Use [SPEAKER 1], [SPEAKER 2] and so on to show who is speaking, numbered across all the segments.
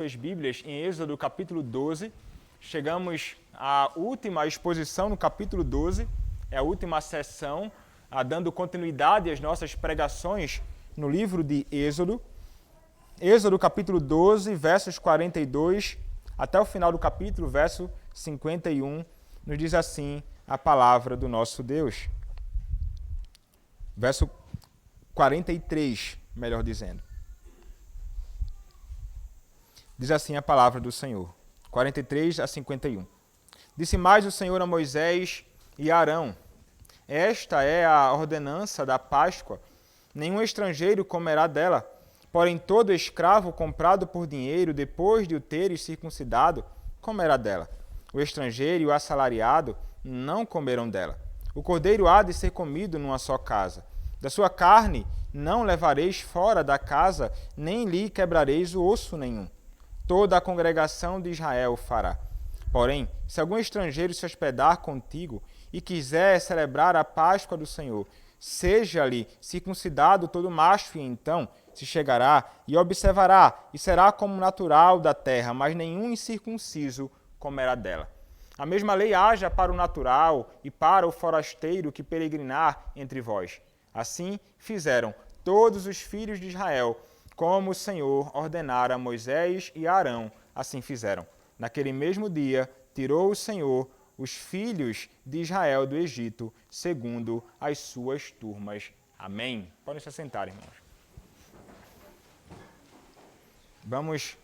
[SPEAKER 1] Suas Bíblias em Êxodo capítulo 12. Chegamos à última exposição no capítulo 12, é a última sessão, dando continuidade às nossas pregações no livro de Êxodo. Êxodo capítulo 12, versos 42 até o final do capítulo, verso 51, nos diz assim a palavra do nosso Deus. Verso 43, melhor dizendo. Diz assim a palavra do Senhor, 43 a 51. Disse mais o Senhor a Moisés e a Arão: Esta é a ordenança da Páscoa. Nenhum estrangeiro comerá dela, porém todo escravo comprado por dinheiro, depois de o teres circuncidado, comerá dela. O estrangeiro e o assalariado não comerão dela. O cordeiro há de ser comido numa só casa. Da sua carne não levareis fora da casa, nem lhe quebrareis o osso nenhum. Toda a congregação de Israel fará. Porém, se algum estrangeiro se hospedar contigo e quiser celebrar a Páscoa do Senhor, seja-lhe circuncidado todo macho, e então se chegará e observará, e será como natural da terra, mas nenhum incircunciso comerá dela. A mesma lei haja para o natural e para o forasteiro que peregrinar entre vós. Assim fizeram todos os filhos de Israel, como o Senhor ordenara a Moisés e a Arão, assim fizeram. Naquele mesmo dia, tirou o Senhor os filhos de Israel do Egito, segundo as suas turmas. Amém. Podem se assentar, irmãos. Vamos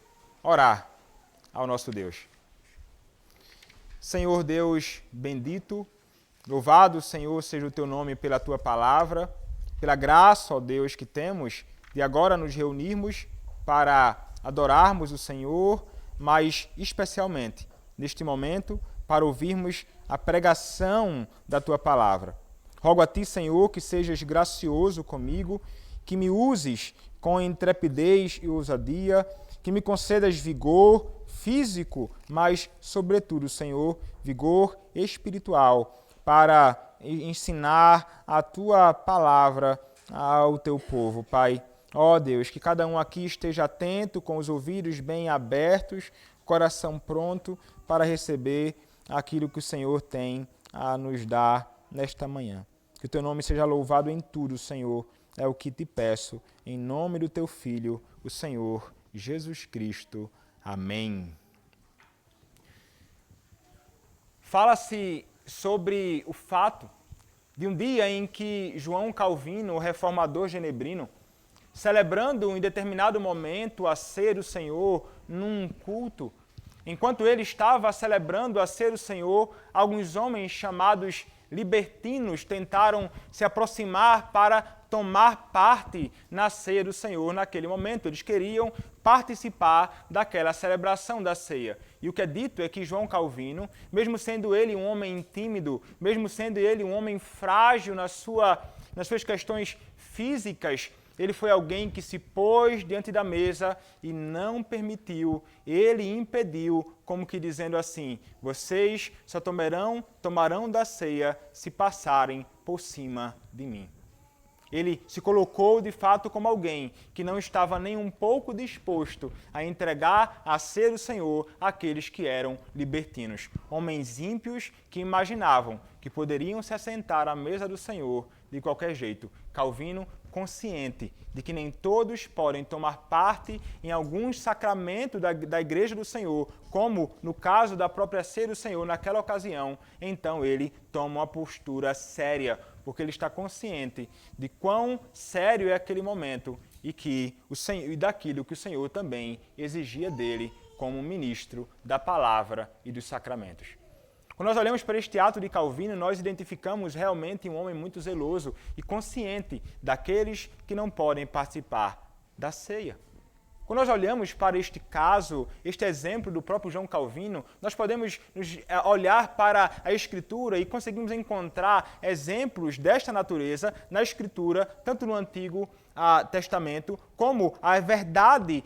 [SPEAKER 1] orar ao nosso Deus. Senhor Deus bendito, louvado, Senhor, seja o teu nome pela tua palavra, pela graça, ó Deus, que temos de agora nos reunirmos para adorarmos o Senhor, mas especialmente neste momento para ouvirmos a pregação da tua palavra. Rogo a ti, Senhor, que sejas gracioso comigo, que me uses com intrepidez e ousadia, que me concedas vigor físico, mas, sobretudo, Senhor, vigor espiritual, para ensinar a tua palavra ao teu povo, Pai. Ó Deus, que cada um aqui esteja atento, com os ouvidos bem abertos, coração pronto para receber aquilo que o Senhor tem a nos dar nesta manhã. Que o teu nome seja louvado em tudo, Senhor, é o que te peço, em nome do teu Filho, o Senhor Jesus Cristo. Amém. Fala-se sobre o fato de um dia em que João Calvino, o reformador genebrino, celebrando em determinado momento a ceia do Senhor num culto, enquanto ele estava celebrando a ceia do Senhor, alguns homens chamados libertinos tentaram se aproximar para tomar parte na ceia do Senhor naquele momento. Eles queriam participar daquela celebração da ceia. E o que é dito é que João Calvino, mesmo sendo ele um homem tímido, mesmo sendo ele um homem frágil nas suas questões físicas, ele foi alguém que se pôs diante da mesa e não permitiu, ele impediu, como que dizendo assim: vocês só tomarão da ceia se passarem por cima de mim. Ele se colocou de fato como alguém que não estava nem um pouco disposto a entregar a ceia do Senhor àqueles que eram libertinos. Homens ímpios que imaginavam que poderiam se assentar à mesa do Senhor de qualquer jeito. Calvino, consciente de que nem todos podem tomar parte em alguns sacramentos da Igreja do Senhor, como no caso da própria ceia do Senhor naquela ocasião, então ele toma uma postura séria, porque ele está consciente de quão sério é aquele momento e daquilo que o Senhor também exigia dele como ministro da palavra e dos sacramentos. Quando nós olhamos para este ato de Calvino, nós identificamos realmente um homem muito zeloso e consciente daqueles que não podem participar da ceia. Quando nós olhamos para este caso, este exemplo do próprio João Calvino, nós podemos olhar para a Escritura e conseguimos encontrar exemplos desta natureza na Escritura, tanto no Antigo Testamento, como a verdade,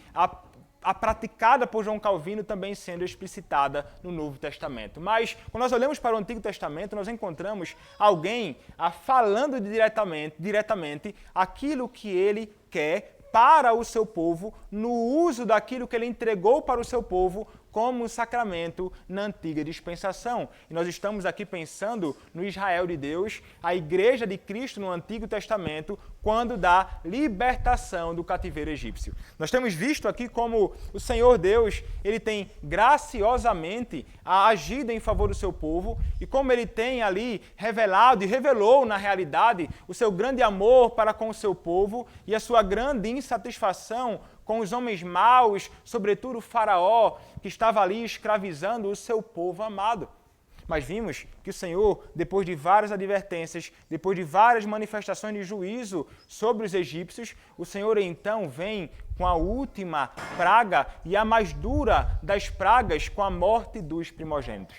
[SPEAKER 1] a praticada por João Calvino também sendo explicitada no Novo Testamento. Mas, quando nós olhamos para o Antigo Testamento, nós encontramos alguém falando diretamente aquilo que ele quer para o seu povo, no uso daquilo que ele entregou para o seu povo como um sacramento na antiga dispensação. E nós estamos aqui pensando no Israel de Deus, a igreja de Cristo no Antigo Testamento, quando da libertação do cativeiro egípcio. Nós temos visto aqui como o Senhor Deus, ele tem graciosamente agido em favor do seu povo e como ele tem ali revelado e revelou na realidade o seu grande amor para com o seu povo e a sua grande insatisfação com os homens maus, sobretudo o faraó, que estava ali escravizando o seu povo amado. Mas vimos que o Senhor, depois de várias advertências, depois de várias manifestações de juízo sobre os egípcios, o Senhor então vem com a última praga e a mais dura das pragas, com a morte dos primogênitos.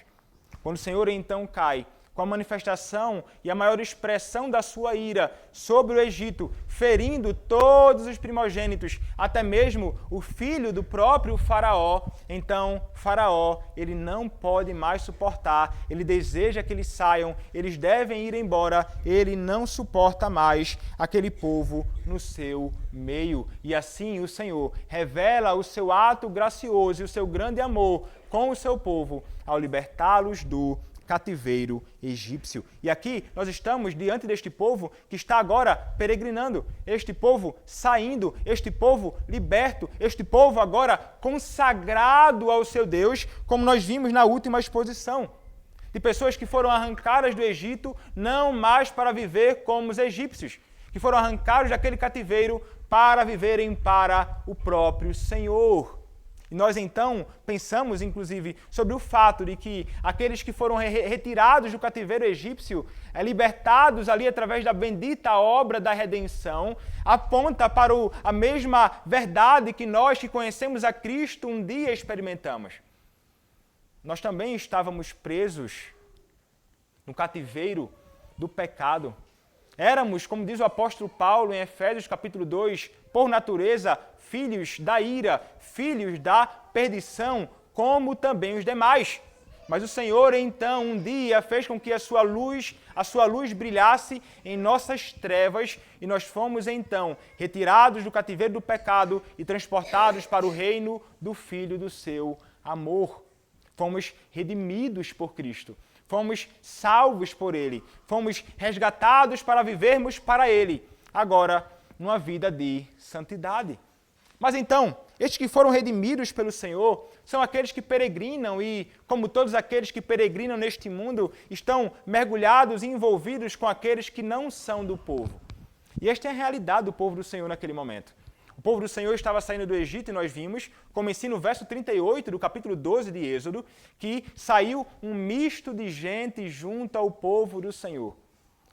[SPEAKER 1] Quando o Senhor então cai, com a manifestação e a maior expressão da sua ira sobre o Egito, ferindo todos os primogênitos, até mesmo o filho do próprio faraó, então faraó, ele não pode mais suportar, ele deseja que eles saiam, eles devem ir embora, ele não suporta mais aquele povo no seu meio. E assim o Senhor revela o seu ato gracioso e o seu grande amor com o seu povo ao libertá-los do cativeiro egípcio. E aqui nós estamos diante deste povo que está agora peregrinando, este povo saindo, este povo liberto, este povo agora consagrado ao seu Deus, como nós vimos na última exposição. De pessoas que foram arrancadas do Egito, não mais para viver como os egípcios, que foram arrancados daquele cativeiro para viverem para o próprio Senhor. E nós então pensamos, inclusive, sobre o fato de que aqueles que foram retirados do cativeiro egípcio, libertados ali através da bendita obra da redenção, aponta para a mesma verdade que nós que conhecemos a Cristo um dia experimentamos. Nós também estávamos presos no cativeiro do pecado. Éramos, como diz o apóstolo Paulo em Efésios capítulo 2, por natureza, filhos da ira, filhos da perdição, como também os demais. Mas o Senhor, então, um dia fez com que a sua luz brilhasse em nossas trevas e nós fomos, então, retirados do cativeiro do pecado e transportados para o reino do Filho do seu amor. Fomos redimidos por Cristo. Fomos salvos por Ele. Fomos resgatados para vivermos para Ele. Agora, numa vida de santidade. Mas então, estes que foram redimidos pelo Senhor são aqueles que peregrinam e, como todos aqueles que peregrinam neste mundo, estão mergulhados e envolvidos com aqueles que não são do povo. E esta é a realidade do povo do Senhor naquele momento. O povo do Senhor estava saindo do Egito e nós vimos, como ensina o verso 38 do capítulo 12 de Êxodo, que saiu um misto de gente junto ao povo do Senhor.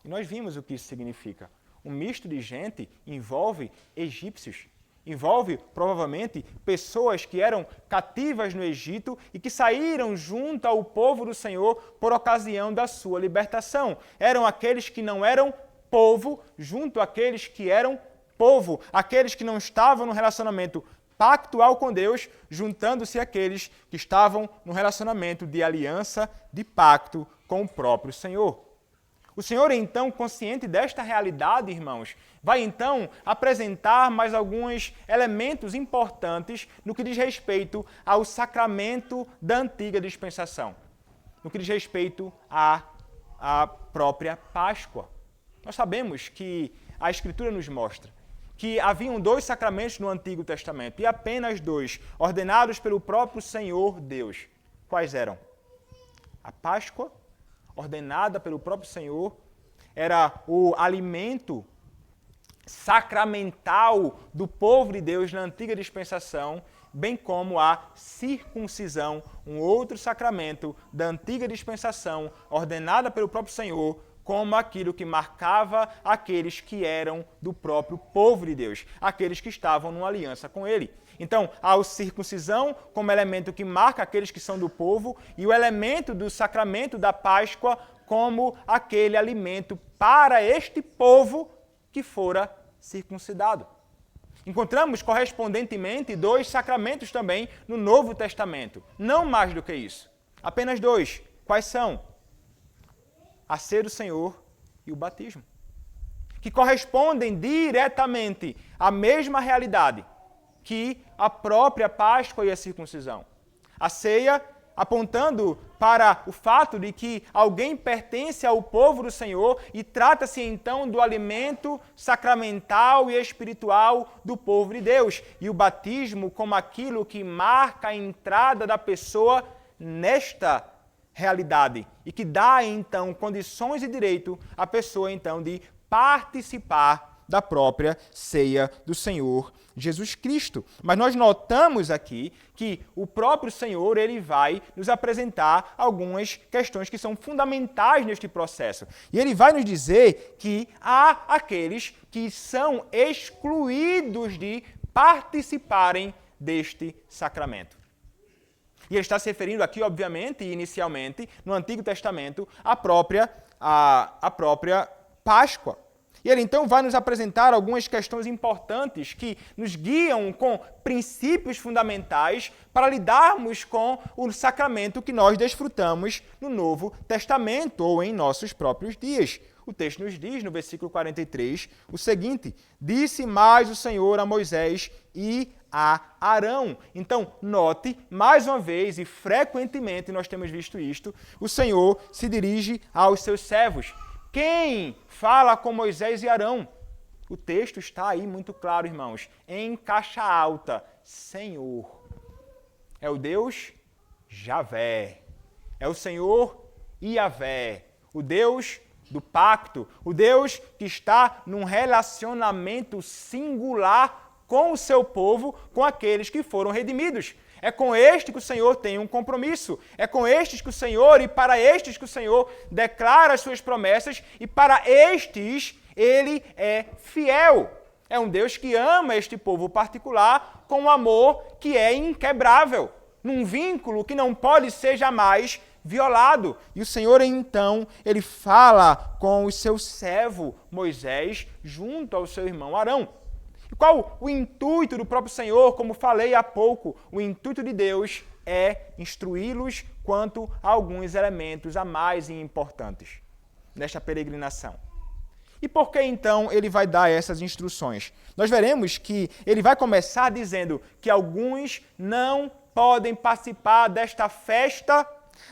[SPEAKER 1] E nós vimos o que isso significa. Um misto de gente envolve egípcios. Envolve, provavelmente, pessoas que eram cativas no Egito e que saíram junto ao povo do Senhor por ocasião da sua libertação. Eram aqueles que não eram povo junto àqueles que eram povo, aqueles que não estavam no relacionamento pactual com Deus, juntando-se àqueles que estavam no relacionamento de aliança, de pacto com o próprio Senhor. O Senhor, então, consciente desta realidade, irmãos, vai, então, apresentar mais alguns elementos importantes no que diz respeito ao sacramento da antiga dispensação, no que diz respeito à própria Páscoa. Nós sabemos que a Escritura nos mostra que haviam 2 sacramentos no Antigo Testamento, e apenas 2, ordenados pelo próprio Senhor Deus. Quais eram? A Páscoa, ordenada pelo próprio Senhor, era o alimento sacramental do povo de Deus na antiga dispensação, bem como a circuncisão, um outro sacramento da antiga dispensação, ordenada pelo próprio Senhor, como aquilo que marcava aqueles que eram do próprio povo de Deus, aqueles que estavam numa aliança com Ele. Então, há a circuncisão como elemento que marca aqueles que são do povo e o elemento do sacramento da Páscoa como aquele alimento para este povo que fora circuncidado. Encontramos correspondentemente 2 sacramentos também no Novo Testamento. Não mais do que isso. Apenas 2. Quais são? A ceia do Senhor e o batismo. que correspondem diretamente à mesma realidade que a própria Páscoa e a circuncisão. A ceia apontando para o fato de que alguém pertence ao povo do Senhor e trata-se então do alimento sacramental e espiritual do povo de Deus. E o batismo como aquilo que marca a entrada da pessoa nesta realidade e que dá então condições e direito à pessoa então de participar da própria ceia do Senhor Jesus Cristo. Mas nós notamos aqui que o próprio Senhor ele vai nos apresentar algumas questões que são fundamentais neste processo. E ele vai nos dizer que há aqueles que são excluídos de participarem deste sacramento. E ele está se referindo aqui, obviamente, e inicialmente, no Antigo Testamento, à própria Páscoa. E ele então vai nos apresentar algumas questões importantes que nos guiam com princípios fundamentais para lidarmos com o sacramento que nós desfrutamos no Novo Testamento ou em nossos próprios dias. O texto nos diz, no versículo 43, o seguinte: disse mais o Senhor a Moisés e a Arão. Então, note, mais uma vez e frequentemente nós temos visto isto, o Senhor se dirige aos seus servos. Quem fala com Moisés e Arão? O texto está aí muito claro, irmãos, em caixa alta. Senhor. É o Deus Javé. É o Senhor Iavé. O Deus do pacto. O Deus que está num relacionamento singular com o seu povo, com aqueles que foram redimidos. É com este que o Senhor tem um compromisso. É com estes que o Senhor e para estes que o Senhor declara as suas promessas e para estes ele é fiel. É um Deus que ama este povo particular com um amor que é inquebrável, num vínculo que não pode ser jamais violado. E o Senhor então, ele fala com o seu servo Moisés junto ao seu irmão Arão. E qual o intuito do próprio Senhor? Como falei há pouco, o intuito de Deus é instruí-los quanto a alguns elementos a mais importantes nesta peregrinação. E por que então ele vai dar essas instruções? Nós veremos que ele vai começar dizendo que alguns não podem participar desta festa,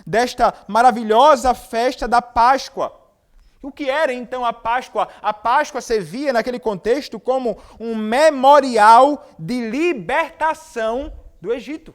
[SPEAKER 1] desta maravilhosa festa da Páscoa. O que era então a Páscoa? A Páscoa servia naquele contexto como um memorial de libertação do Egito.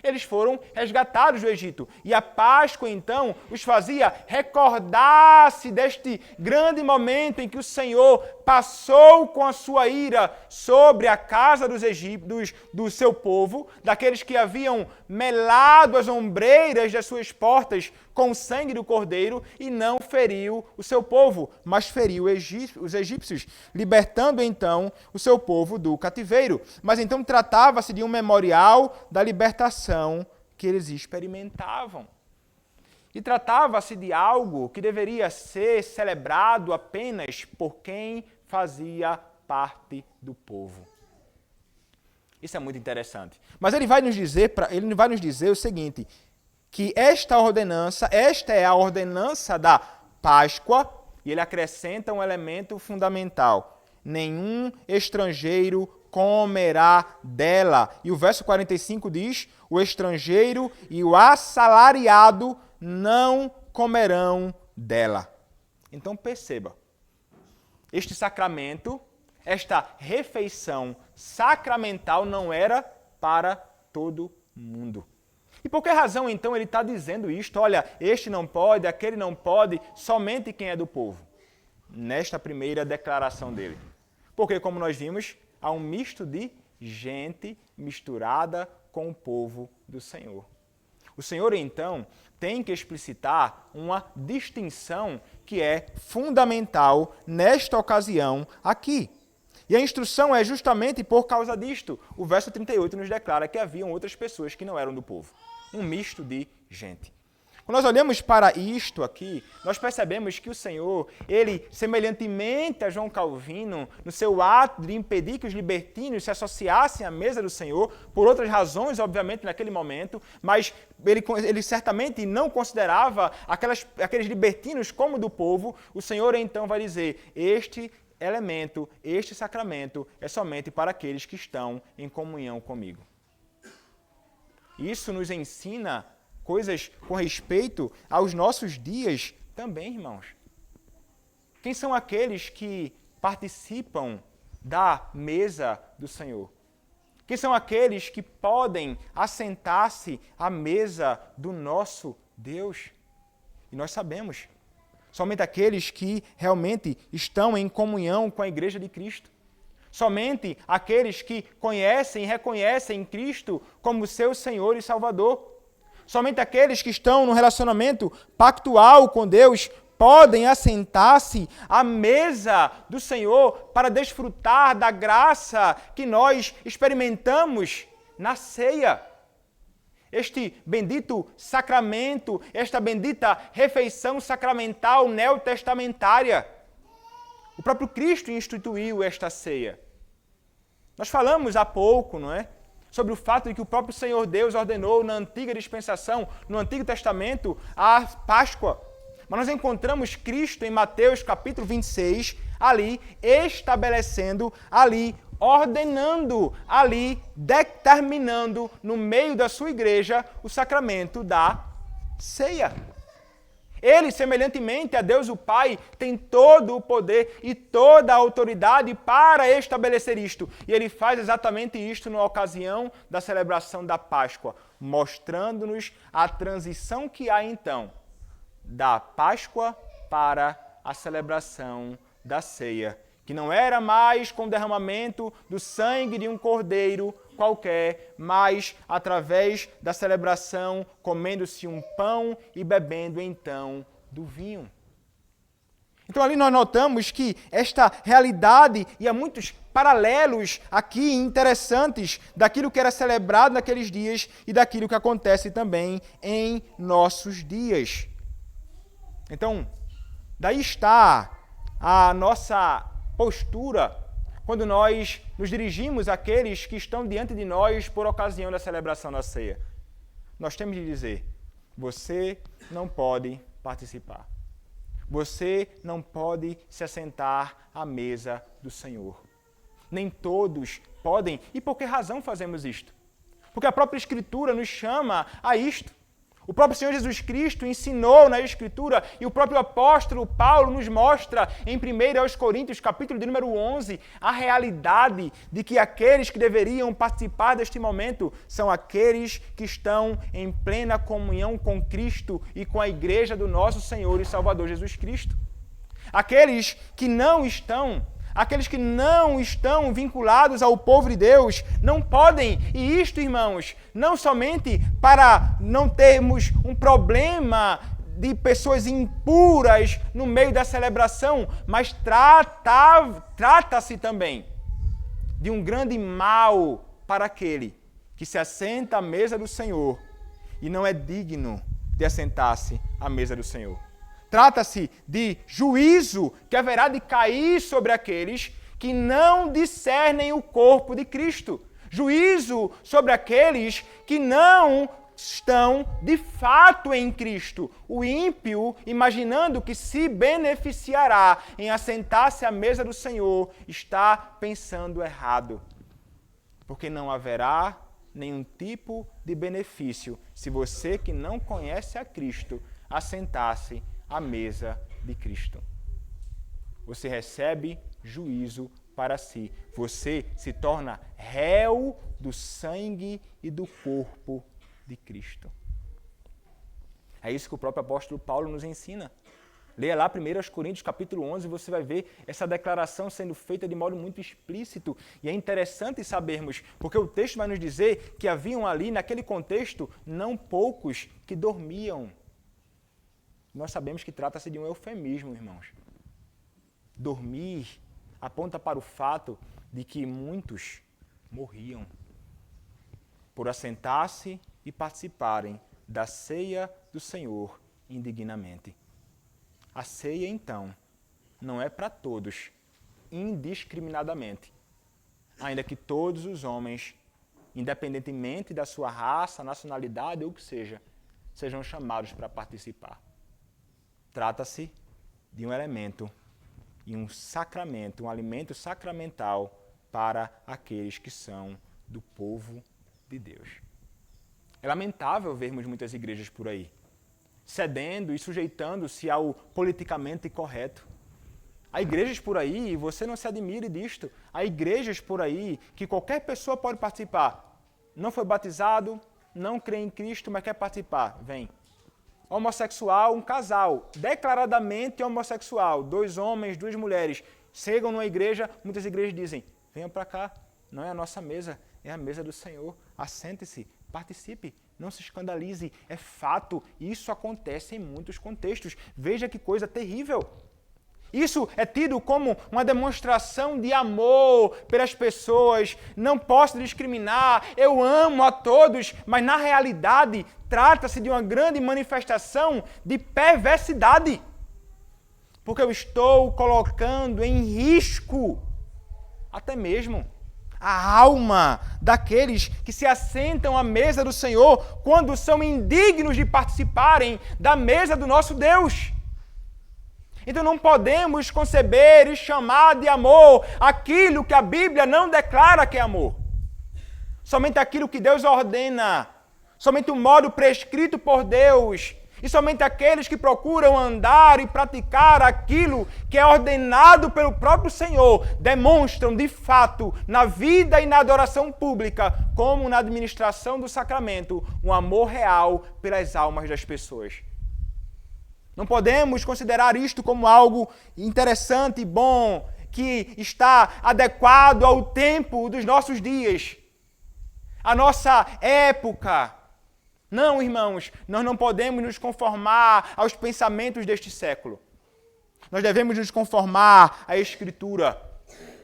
[SPEAKER 1] Eles foram resgatados do Egito. E a Páscoa, então, os fazia recordar-se deste grande momento em que o Senhor passou com a sua ira sobre a casa dos egípcios, do seu povo, daqueles que haviam melado as ombreiras das suas portas com o sangue do cordeiro, e não feriu o seu povo, mas feriu os egípcios, libertando então o seu povo do cativeiro. Mas então tratava-se de um memorial da libertação que eles experimentavam. E tratava-se de algo que deveria ser celebrado apenas por quem fazia parte do povo. Isso é muito interessante. Mas ele vai nos dizer o seguinte, que esta é a ordenança da Páscoa, e ele acrescenta um elemento fundamental: nenhum estrangeiro comerá dela. E o verso 45 diz: o estrangeiro e o assalariado não comerão dela. Então perceba, este sacramento, esta refeição sacramental não era para todo mundo. E por que razão, então, ele está dizendo isto? Olha, este não pode, aquele não pode, somente quem é do povo. Nesta primeira declaração dele. Porque, como nós vimos, há um misto de gente misturada com o povo do Senhor. O Senhor, então, tem que explicitar uma distinção que é fundamental nesta ocasião aqui. E a instrução é justamente por causa disto. O verso 38 nos declara que haviam outras pessoas que não eram do povo. Um misto de gente. Quando nós olhamos para isto aqui, nós percebemos que o Senhor, ele, semelhantemente a João Calvino, no seu ato de impedir que os libertinos se associassem à mesa do Senhor, por outras razões, obviamente, naquele momento, mas ele certamente não considerava aqueles libertinos como do povo, o Senhor então vai dizer: este elemento, este sacramento, é somente para aqueles que estão em comunhão comigo. Isso nos ensina coisas com respeito aos nossos dias também, irmãos. Quem são aqueles que participam da mesa do Senhor? Quem são aqueles que podem assentar-se à mesa do nosso Deus? E nós sabemos, somente aqueles que realmente estão em comunhão com a Igreja de Cristo. Somente aqueles que conhecem e reconhecem Cristo como seu Senhor e Salvador. Somente aqueles que estão no relacionamento pactual com Deus podem assentar-se à mesa do Senhor para desfrutar da graça que nós experimentamos na ceia. Este bendito sacramento, esta bendita refeição sacramental neotestamentária. O próprio Cristo instituiu esta ceia. Nós falamos há pouco, não é? Sobre o fato de que o próprio Senhor Deus ordenou na antiga dispensação, no Antigo Testamento, a Páscoa. Mas nós encontramos Cristo em Mateus capítulo 26, ali estabelecendo, ali ordenando, ali determinando no meio da sua igreja o sacramento da ceia. Ele, semelhantemente a Deus o Pai, tem todo o poder e toda a autoridade para estabelecer isto. E ele faz exatamente isto na ocasião da celebração da Páscoa, mostrando-nos a transição que há então da Páscoa para a celebração da ceia, que não era mais com o derramamento do sangue de um cordeiro qualquer, mas através da celebração, comendo-se um pão e bebendo então do vinho. Então ali nós notamos que esta realidade, e há muitos paralelos aqui interessantes daquilo que era celebrado naqueles dias e daquilo que acontece também em nossos dias. Então, daí está a nossa postura quando nós nos dirigimos àqueles que estão diante de nós por ocasião da celebração da ceia. Nós temos de dizer, você não pode participar. Você não pode se assentar à mesa do Senhor. Nem todos podem. E por que razão fazemos isto? Porque a própria Escritura nos chama a isto. O próprio Senhor Jesus Cristo ensinou na Escritura e o próprio apóstolo Paulo nos mostra em 1 Coríntios, capítulo de número 11, a realidade de que aqueles que deveriam participar deste momento são aqueles que estão em plena comunhão com Cristo e com a igreja do nosso Senhor e Salvador Jesus Cristo. Aqueles que não estão vinculados ao povo de Deus, não podem, e isto, irmãos, não somente para não termos um problema de pessoas impuras no meio da celebração, mas trata-se também de um grande mal para aquele que se assenta à mesa do Senhor e não é digno de assentar-se à mesa do Senhor. Trata-se de juízo que haverá de cair sobre aqueles que não discernem o corpo de Cristo. Juízo sobre aqueles que não estão de fato em Cristo. O ímpio, imaginando que se beneficiará em assentar-se à mesa do Senhor, está pensando errado. Porque não haverá nenhum tipo de benefício se você que não conhece a Cristo assentar-se à mesa de Cristo. Você recebe juízo para si. Você se torna réu do sangue e do corpo de Cristo. É isso que o próprio apóstolo Paulo nos ensina. Leia lá 1 Coríntios capítulo 11 e você vai ver essa declaração sendo feita de modo muito explícito. E é interessante sabermos, porque o texto vai nos dizer que haviam ali, naquele contexto, não poucos que dormiam. Nós sabemos que trata-se de um eufemismo, irmãos. Dormir aponta para o fato de que muitos morriam por assentar-se e participarem da ceia do Senhor indignamente. A ceia, então, não é para todos, indiscriminadamente, ainda que todos os homens, independentemente da sua raça, nacionalidade ou o que seja, sejam chamados para participar. Trata-se de um elemento e um sacramento, um alimento sacramental para aqueles que são do povo de Deus. É lamentável vermos muitas igrejas por aí, cedendo e sujeitando-se ao politicamente correto. Há igrejas por aí, e você não se admire disto, há igrejas por aí que qualquer pessoa pode participar. Não foi batizado, não crê em Cristo, mas quer participar. Vem. Homossexual, um casal, declaradamente homossexual, 2 homens, 2 mulheres, chegam numa igreja, muitas igrejas dizem, venham para cá, não é a nossa mesa, é a mesa do Senhor, assente-se, participe, não se escandalize, é fato, isso acontece em muitos contextos, veja que coisa terrível. Isso é tido como uma demonstração de amor pelas pessoas. Não posso discriminar, eu amo a todos, mas na realidade trata-se de uma grande manifestação de perversidade. Porque eu estou colocando em risco até mesmo a alma daqueles que se assentam à mesa do Senhor quando são indignos de participarem da mesa do nosso Deus. Então não podemos conceber e chamar de amor aquilo que a Bíblia não declara que é amor. Somente aquilo que Deus ordena, somente o modo prescrito por Deus, e somente aqueles que procuram andar e praticar aquilo que é ordenado pelo próprio Senhor, demonstram de fato, na vida e na adoração pública, como na administração do sacramento, um amor real pelas almas das pessoas. Não podemos considerar isto como algo interessante e bom, que está adequado ao tempo dos nossos dias, à nossa época. Não, irmãos, nós não podemos nos conformar aos pensamentos deste século. Nós devemos nos conformar à Escritura.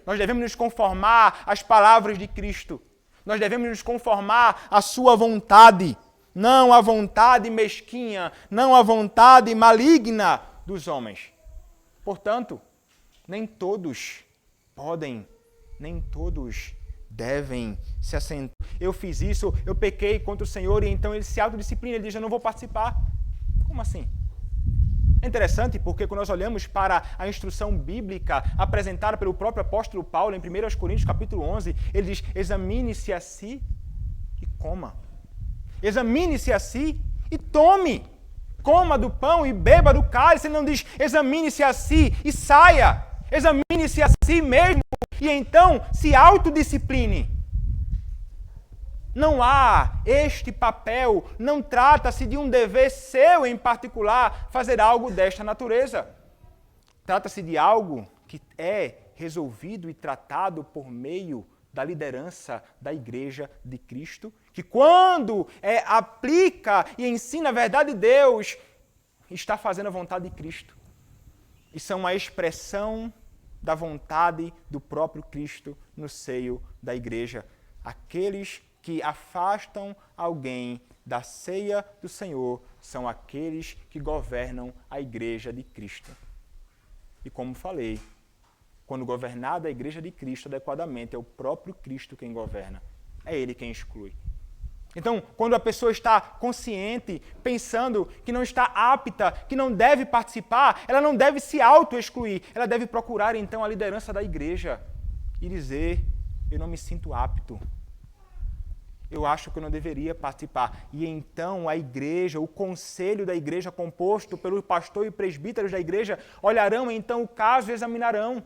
[SPEAKER 1] Nós devemos nos conformar às palavras de Cristo. Nós devemos nos conformar à sua vontade. Não a vontade mesquinha, não a vontade maligna dos homens. Portanto, nem todos podem, nem todos devem se assentar. Eu fiz isso, eu pequei contra o Senhor e então ele se autodisciplina, ele diz, eu não vou participar. Como assim? É interessante porque quando nós olhamos para a instrução bíblica apresentada pelo próprio apóstolo Paulo em 1 Coríntios capítulo 11, ele diz, examine-se a si e coma. Examine-se a si e tome. Coma do pão e beba do cálice. Ele não diz, examine-se a si e saia. Examine-se a si mesmo e então se autodiscipline. Não há este papel, não trata-se de um dever seu em particular fazer algo desta natureza. Trata-se de algo que é resolvido e tratado por meio da liderança da Igreja de Cristo, que quando aplica e ensina a verdade de Deus, está fazendo a vontade de Cristo. E são uma expressão da vontade do próprio Cristo no seio da Igreja. Aqueles que afastam alguém da ceia do Senhor são aqueles que governam a Igreja de Cristo. E como falei, quando governada a Igreja de Cristo adequadamente, é o próprio Cristo quem governa. É Ele quem exclui. Então, quando a pessoa está consciente, pensando que não está apta, que não deve participar, ela não deve se auto-excluir. Ela deve procurar, então, a liderança da Igreja e dizer, eu não me sinto apto. Eu acho que eu não deveria participar. E então a igreja, o conselho da igreja composto pelo pastor e presbíteros da igreja, olharão então o caso e examinarão.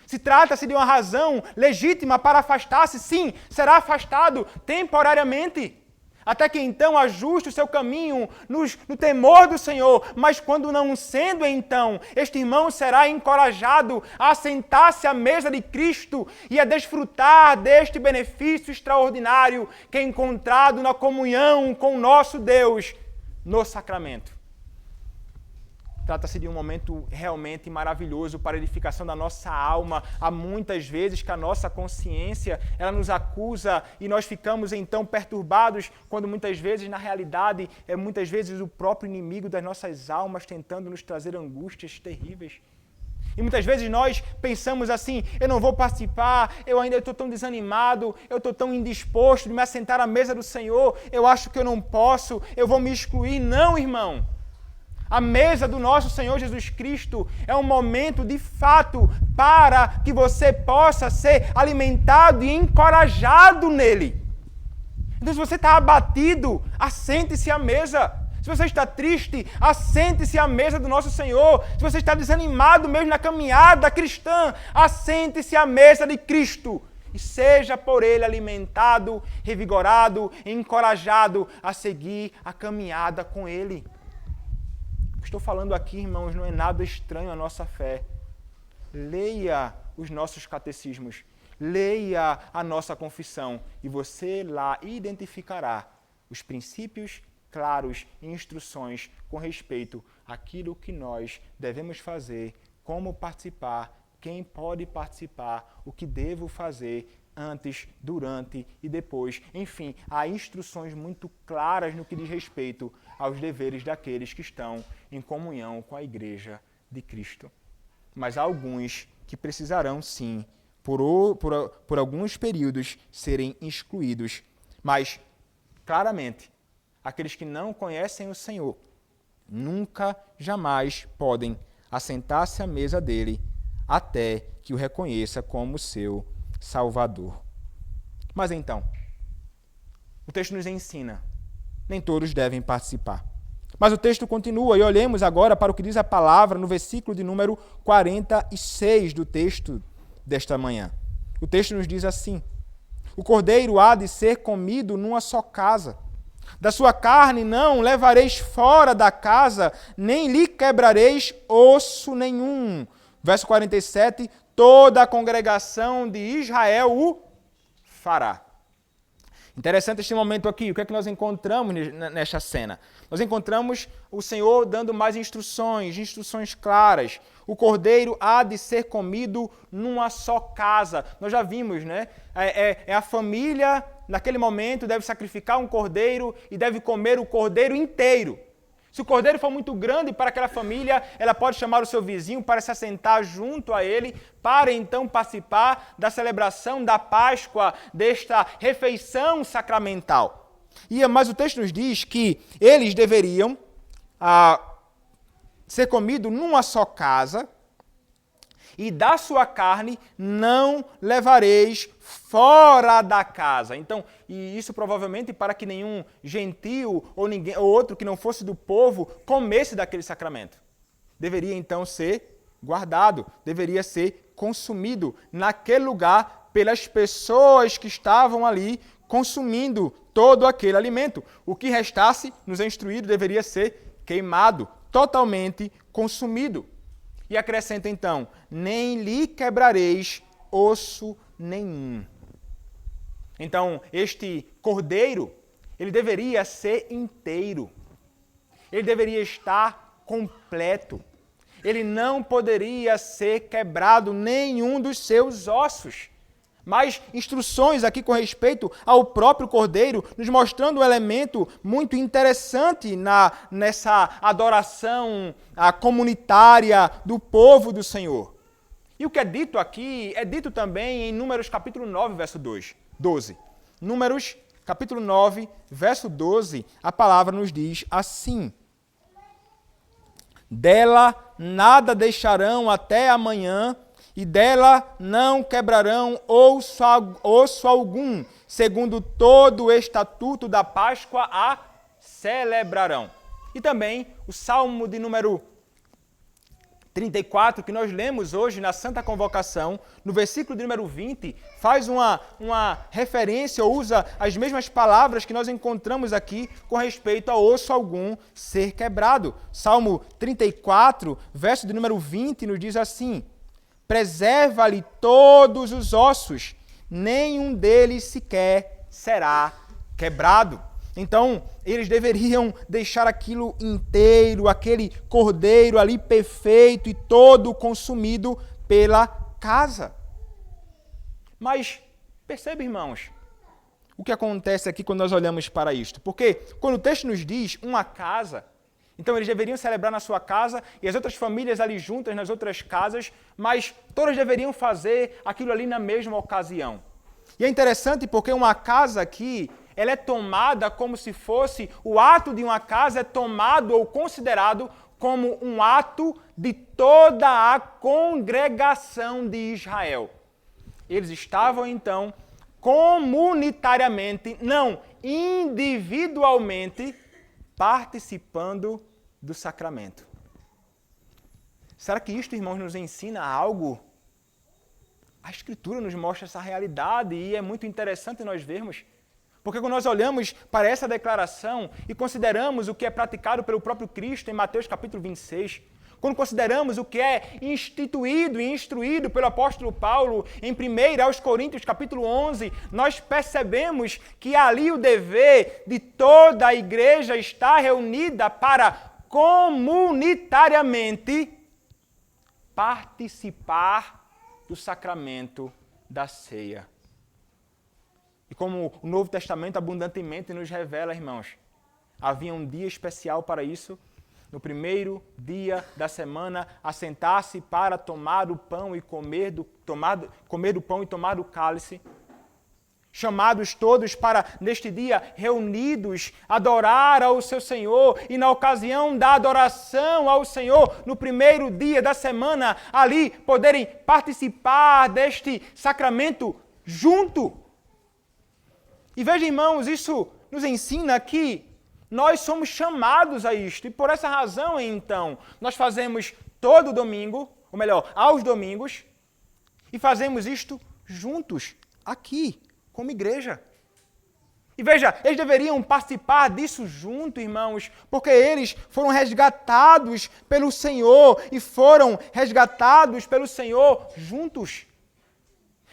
[SPEAKER 1] Se trata-se de uma razão legítima para afastar-se, sim, será afastado temporariamente, até que então ajuste o seu caminho no temor do Senhor. Mas quando não sendo então, este irmão será encorajado a sentar-se à mesa de Cristo e a desfrutar deste benefício extraordinário que é encontrado na comunhão com o nosso Deus no sacramento. Trata-se de um momento realmente maravilhoso para a edificação da nossa alma. Há muitas vezes que a nossa consciência ela nos acusa e nós ficamos então perturbados, quando muitas vezes, na realidade, é muitas vezes o próprio inimigo das nossas almas tentando nos trazer angústias terríveis. E muitas vezes nós pensamos assim, eu não vou participar, eu ainda estou tão desanimado, eu estou tão indisposto de me assentar à mesa do Senhor, eu acho que eu não posso, eu vou me excluir. Não, irmão. A mesa do nosso Senhor Jesus Cristo é um momento de fato para que você possa ser alimentado e encorajado nele. Então, se você está abatido, assente-se à mesa. Se você está triste, assente-se à mesa do nosso Senhor. Se você está desanimado mesmo na caminhada cristã, assente-se à mesa de Cristo. E seja por Ele alimentado, revigorado, encorajado a seguir a caminhada com Ele. O que estou falando aqui, irmãos, não é nada estranho à nossa fé. Leia os nossos catecismos. Leia a nossa confissão. E você lá identificará os princípios claros e instruções com respeito àquilo que nós devemos fazer, como participar, quem pode participar, o que devo fazer antes, durante e depois. Enfim, há instruções muito claras no que diz respeito aos deveres daqueles que estão em comunhão com a Igreja de Cristo. Mas há alguns que precisarão, sim, por alguns períodos, serem excluídos. Mas, claramente, aqueles que não conhecem o Senhor nunca, jamais podem assentar-se à mesa dele até que o reconheça como seu Salvador. Mas então, o texto nos ensina, nem todos devem participar. Mas o texto continua e olhemos agora para o que diz a palavra no versículo de número 46 do texto desta manhã. O texto nos diz assim: o cordeiro há de ser comido numa só casa. Da sua carne não levareis fora da casa, nem lhe quebrareis osso nenhum. Verso 47, toda a congregação de Israel o fará. Interessante este momento aqui. O que é que nós encontramos nesta cena? Nós encontramos o Senhor dando mais instruções claras. O cordeiro há de ser comido numa só casa. Nós já vimos, né? A família, naquele momento, deve sacrificar um cordeiro e deve comer o cordeiro inteiro. Se o cordeiro for muito grande para aquela família, ela pode chamar o seu vizinho para se assentar junto a ele, para então participar da celebração da Páscoa, desta refeição sacramental. Mas o texto nos diz que eles deveriam ser comidos numa só casa, e da sua carne não levareis fora da casa. Então, e isso provavelmente para que nenhum gentil ou outro que não fosse do povo comesse daquele sacramento. Deveria então ser guardado, deveria ser consumido naquele lugar pelas pessoas que estavam ali consumindo todo aquele alimento. O que restasse, nos é instruído, deveria ser queimado, totalmente consumido. E acrescenta então, nem lhe quebrareis osso nenhum. Então, este cordeiro, ele deveria ser inteiro. Ele deveria estar completo. Ele não poderia ser quebrado nenhum dos seus ossos. Mais instruções aqui com respeito ao próprio cordeiro, nos mostrando um elemento muito interessante nessa adoração comunitária do povo do Senhor. E o que é dito aqui é dito também em Números capítulo 9, verso 12. Números capítulo 9, verso 12, a palavra nos diz assim: dela nada deixarão até amanhã, e dela não quebrarão osso algum, segundo todo o estatuto da Páscoa a celebrarão. E também o Salmo de número 34, que nós lemos hoje na Santa Convocação, no versículo de número 20, faz uma referência, ou usa as mesmas palavras que nós encontramos aqui com respeito a osso algum ser quebrado. Salmo 34, verso de número 20, nos diz assim: preserva-lhe todos os ossos, nenhum deles sequer será quebrado. Então, eles deveriam deixar aquilo inteiro, aquele cordeiro ali perfeito e todo consumido pela casa. Mas, percebe, irmãos, o que acontece aqui quando nós olhamos para isto? Porque quando o texto nos diz uma casa, então eles deveriam celebrar na sua casa e as outras famílias ali juntas nas outras casas, mas todas deveriam fazer aquilo ali na mesma ocasião. E é interessante porque uma casa aqui ela é tomada como se fosse, o ato de uma casa é tomado ou considerado como um ato de toda a congregação de Israel. Eles estavam, então, comunitariamente, não individualmente, participando do sacramento. Será que isto, irmãos, nos ensina algo? A Escritura nos mostra essa realidade e é muito interessante nós vermos. Porque quando nós olhamos para essa declaração e consideramos o que é praticado pelo próprio Cristo em Mateus capítulo 26, quando consideramos o que é instituído e instruído pelo apóstolo Paulo em 1 Coríntios capítulo 11, nós percebemos que ali o dever de toda a igreja está reunida para comunitariamente participar do sacramento da ceia. E como o Novo Testamento abundantemente nos revela, irmãos, havia um dia especial para isso. No primeiro dia da semana, assentar-se para tomar o pão e comer do pão e tomar o cálice. Chamados todos para, neste dia, reunidos, adorar ao seu Senhor. E na ocasião da adoração ao Senhor, no primeiro dia da semana, ali poderem participar deste sacramento junto. E veja, irmãos, isso nos ensina que nós somos chamados a isto. E por essa razão, então, nós fazemos todo domingo, ou melhor, aos domingos, e fazemos isto juntos, aqui, como igreja. E veja, eles deveriam participar disso junto, irmãos, porque eles foram resgatados pelo Senhor e foram resgatados pelo Senhor juntos.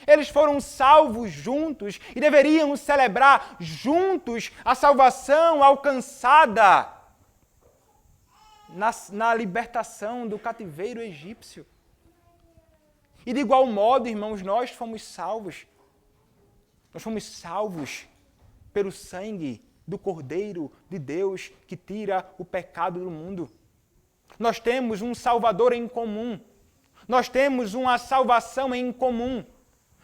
[SPEAKER 1] Eles foram salvos juntos e deveriam celebrar juntos a salvação alcançada na libertação do cativeiro egípcio. E de igual modo, irmãos, nós fomos salvos. Nós fomos salvos pelo sangue do Cordeiro de Deus que tira o pecado do mundo. Nós temos um Salvador em comum. Nós temos uma salvação em comum.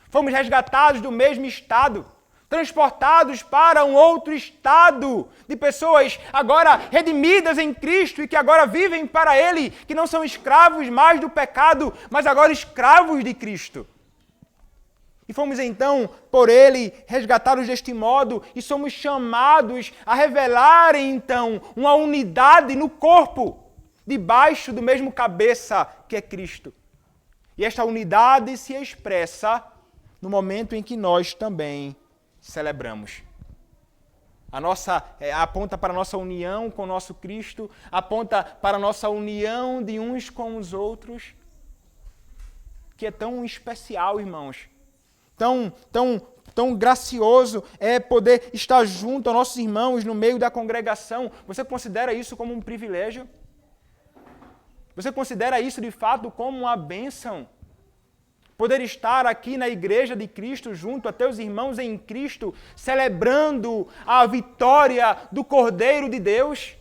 [SPEAKER 1] Fomos resgatados do mesmo estado, transportados para um outro estado de pessoas agora redimidas em Cristo e que agora vivem para Ele, que não são escravos mais do pecado, mas agora escravos de Cristo. E fomos então, por Ele, resgatados deste modo e somos chamados a revelar então uma unidade no corpo, debaixo do mesmo cabeça que é Cristo. E esta unidade se expressa no momento em que nós também celebramos. Aponta para a nossa união com o nosso Cristo, aponta para a nossa união de uns com os outros, que é tão especial, irmãos. Tão gracioso é poder estar junto aos nossos irmãos no meio da congregação. Você considera isso como um privilégio? Você considera isso de fato como uma bênção? Poder estar aqui na igreja de Cristo junto a teus irmãos em Cristo, celebrando a vitória do Cordeiro de Deus.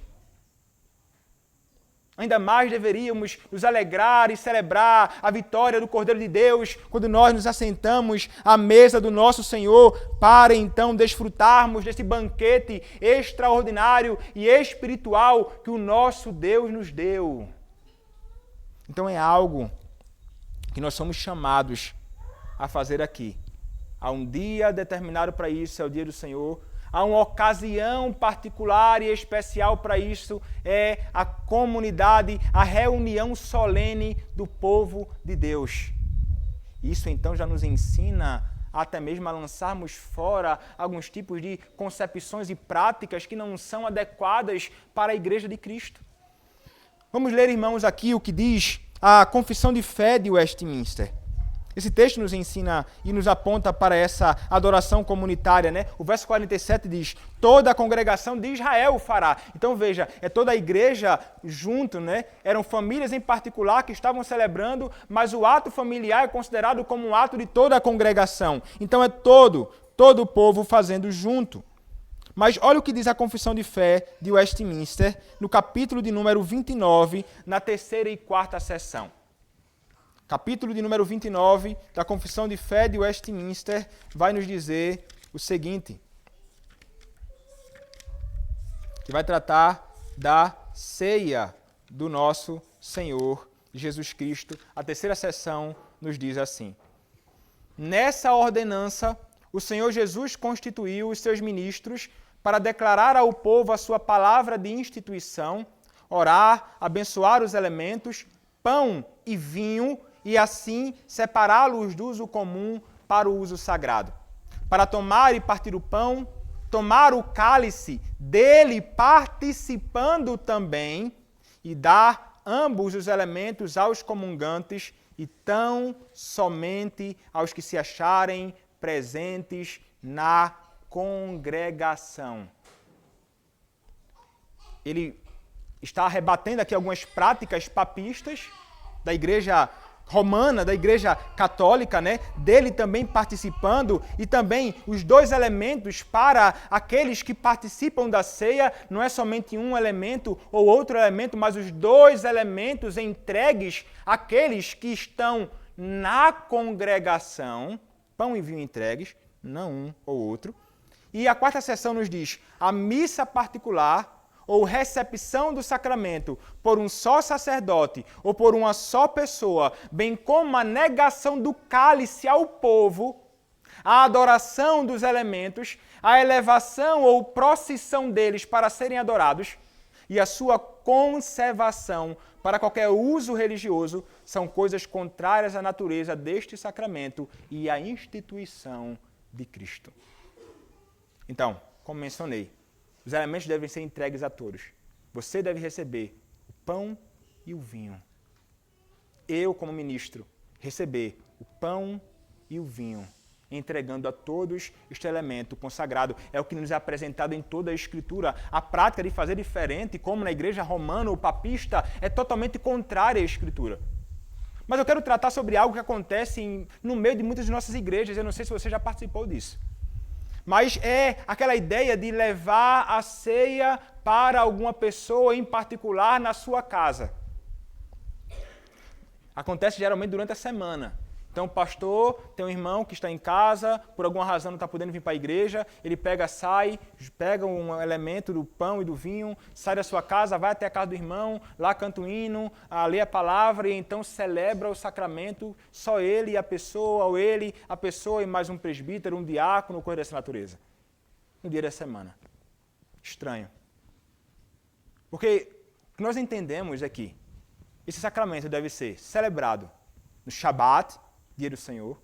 [SPEAKER 1] Ainda mais deveríamos nos alegrar e celebrar a vitória do Cordeiro de Deus quando nós nos assentamos à mesa do nosso Senhor para então desfrutarmos desse banquete extraordinário e espiritual que o nosso Deus nos deu. Então é algo que nós somos chamados a fazer aqui. Há um dia determinado para isso, é o dia do Senhor. Há uma ocasião particular e especial para isso, é a comunidade, a reunião solene do povo de Deus. Isso então já nos ensina até mesmo a lançarmos fora alguns tipos de concepções e práticas que não são adequadas para a Igreja de Cristo. Vamos ler, irmãos, aqui o que diz a Confissão de Fé de Westminster. Esse texto nos ensina e nos aponta para essa adoração comunitária, né? O verso 47 diz: toda a congregação de Israel o fará. Então veja, é toda a igreja junto, né? Eram famílias em particular que estavam celebrando, mas o ato familiar é considerado como um ato de toda a congregação. Então é todo o povo fazendo junto. Mas olha o que diz a Confissão de Fé de Westminster, no capítulo de número 29, na 3ª e 4ª seção. Capítulo de número 29 da Confissão de Fé de Westminster vai nos dizer o seguinte: que vai tratar da ceia do nosso Senhor Jesus Cristo. A terceira sessão nos diz assim: nessa ordenança, o Senhor Jesus constituiu os seus ministros para declarar ao povo a sua palavra de instituição, orar, abençoar os elementos, pão e vinho, e assim separá-los do uso comum para o uso sagrado. Para tomar e partir o pão, tomar o cálice dele, participando também, e dar ambos os elementos aos comungantes, e tão somente aos que se acharem presentes na congregação. Ele está rebatendo aqui algumas práticas papistas da igreja romana, da igreja católica, né? Dele também participando, e também os dois elementos para aqueles que participam da ceia, não é somente um elemento ou outro elemento, mas os dois elementos entregues àqueles que estão na congregação, pão e vinho entregues, não um ou outro. E a quarta sessão nos diz: a missa particular ou recepção do sacramento por um só sacerdote ou por uma só pessoa, bem como a negação do cálice ao povo, a adoração dos elementos, a elevação ou procissão deles para serem adorados e a sua conservação para qualquer uso religioso, são coisas contrárias à natureza deste sacramento e à instituição de Cristo. Então, como mencionei, os elementos devem ser entregues a todos. Você deve receber o pão e o vinho. Eu, como ministro, receber o pão e o vinho, entregando a todos este elemento consagrado. É o que nos é apresentado em toda a Escritura. A prática de fazer diferente, como na igreja romana ou papista, é totalmente contrária à Escritura. Mas eu quero tratar sobre algo que acontece no meio de muitas de nossas igrejas. Eu não sei se você já participou disso. Mas é aquela ideia de levar a ceia para alguma pessoa em particular na sua casa. Acontece geralmente durante a semana. Então o pastor tem um irmão que está em casa, por alguma razão não está podendo vir para a igreja, ele sai, pega um elemento do pão e do vinho, sai da sua casa, vai até a casa do irmão, lá canta o hino, lê a palavra e então celebra o sacramento, só ele e a pessoa, ou ele, a pessoa e mais um presbítero, um diácono, coisa dessa natureza. No dia da semana. Estranho. Porque o que nós entendemos é que esse sacramento deve ser celebrado no Shabat, dia do Senhor,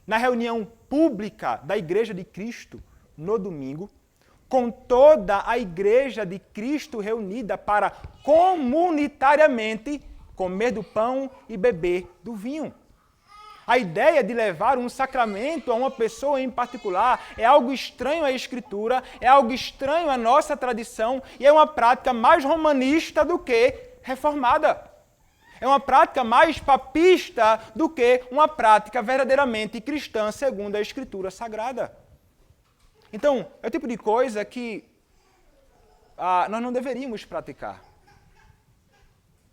[SPEAKER 1] na reunião pública da Igreja de Cristo, no domingo, com toda a Igreja de Cristo reunida para comunitariamente comer do pão e beber do vinho. A ideia de levar um sacramento a uma pessoa em particular é algo estranho à Escritura, é algo estranho à nossa tradição e é uma prática mais romanista do que reformada. É uma prática mais papista do que uma prática verdadeiramente cristã segundo a Escritura Sagrada. Então, é o tipo de coisa que nós não deveríamos praticar.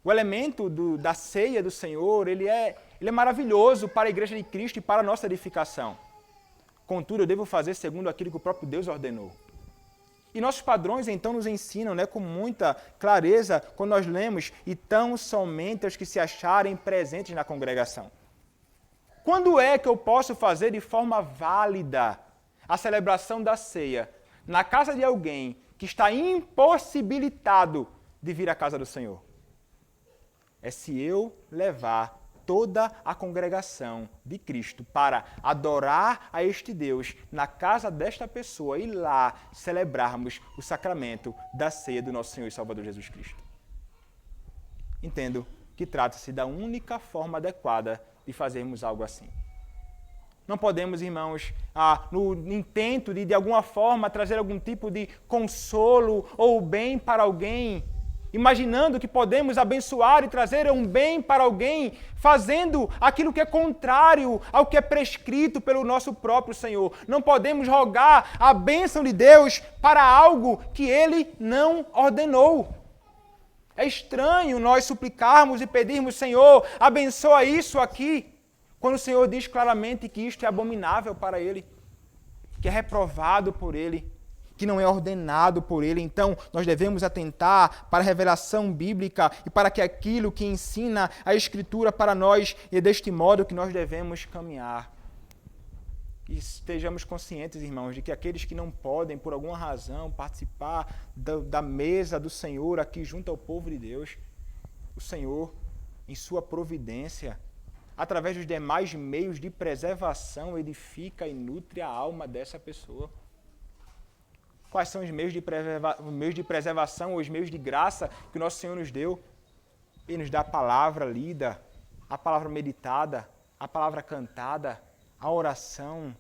[SPEAKER 1] O elemento da ceia do Senhor, ele é maravilhoso para a Igreja de Cristo e para a nossa edificação. Contudo, eu devo fazer segundo aquilo que o próprio Deus ordenou. E nossos padrões, então, nos ensinam com muita clareza, quando nós lemos, e tão somente aos que se acharem presentes na congregação. Quando é que eu posso fazer de forma válida a celebração da ceia na casa de alguém que está impossibilitado de vir à casa do Senhor? É se eu levar toda a congregação de Cristo para adorar a este Deus na casa desta pessoa e lá celebrarmos o sacramento da ceia do nosso Senhor e Salvador Jesus Cristo. Entendo que trata-se da única forma adequada de fazermos algo assim. Não podemos, irmãos, no intento de alguma forma trazer algum tipo de consolo ou bem para alguém, imaginando que podemos abençoar e trazer um bem para alguém, fazendo aquilo que é contrário ao que é prescrito pelo nosso próprio Senhor. Não podemos rogar a bênção de Deus para algo que Ele não ordenou. É estranho nós suplicarmos e pedirmos, Senhor, abençoa isso aqui, quando o Senhor diz claramente que isto é abominável para Ele, que é reprovado por Ele, que não é ordenado por ele. Então, nós devemos atentar para a revelação bíblica e para que aquilo que ensina a Escritura para nós é deste modo que nós devemos caminhar. E estejamos conscientes, irmãos, de que aqueles que não podem, por alguma razão, participar da mesa do Senhor aqui junto ao povo de Deus, o Senhor, em sua providência, através dos demais meios de preservação, edifica e nutre a alma dessa pessoa. Quais são os meios de preservação, ou os meios de graça que o nosso Senhor nos deu? Ele nos dá a palavra lida, a palavra meditada, a palavra cantada, a oração,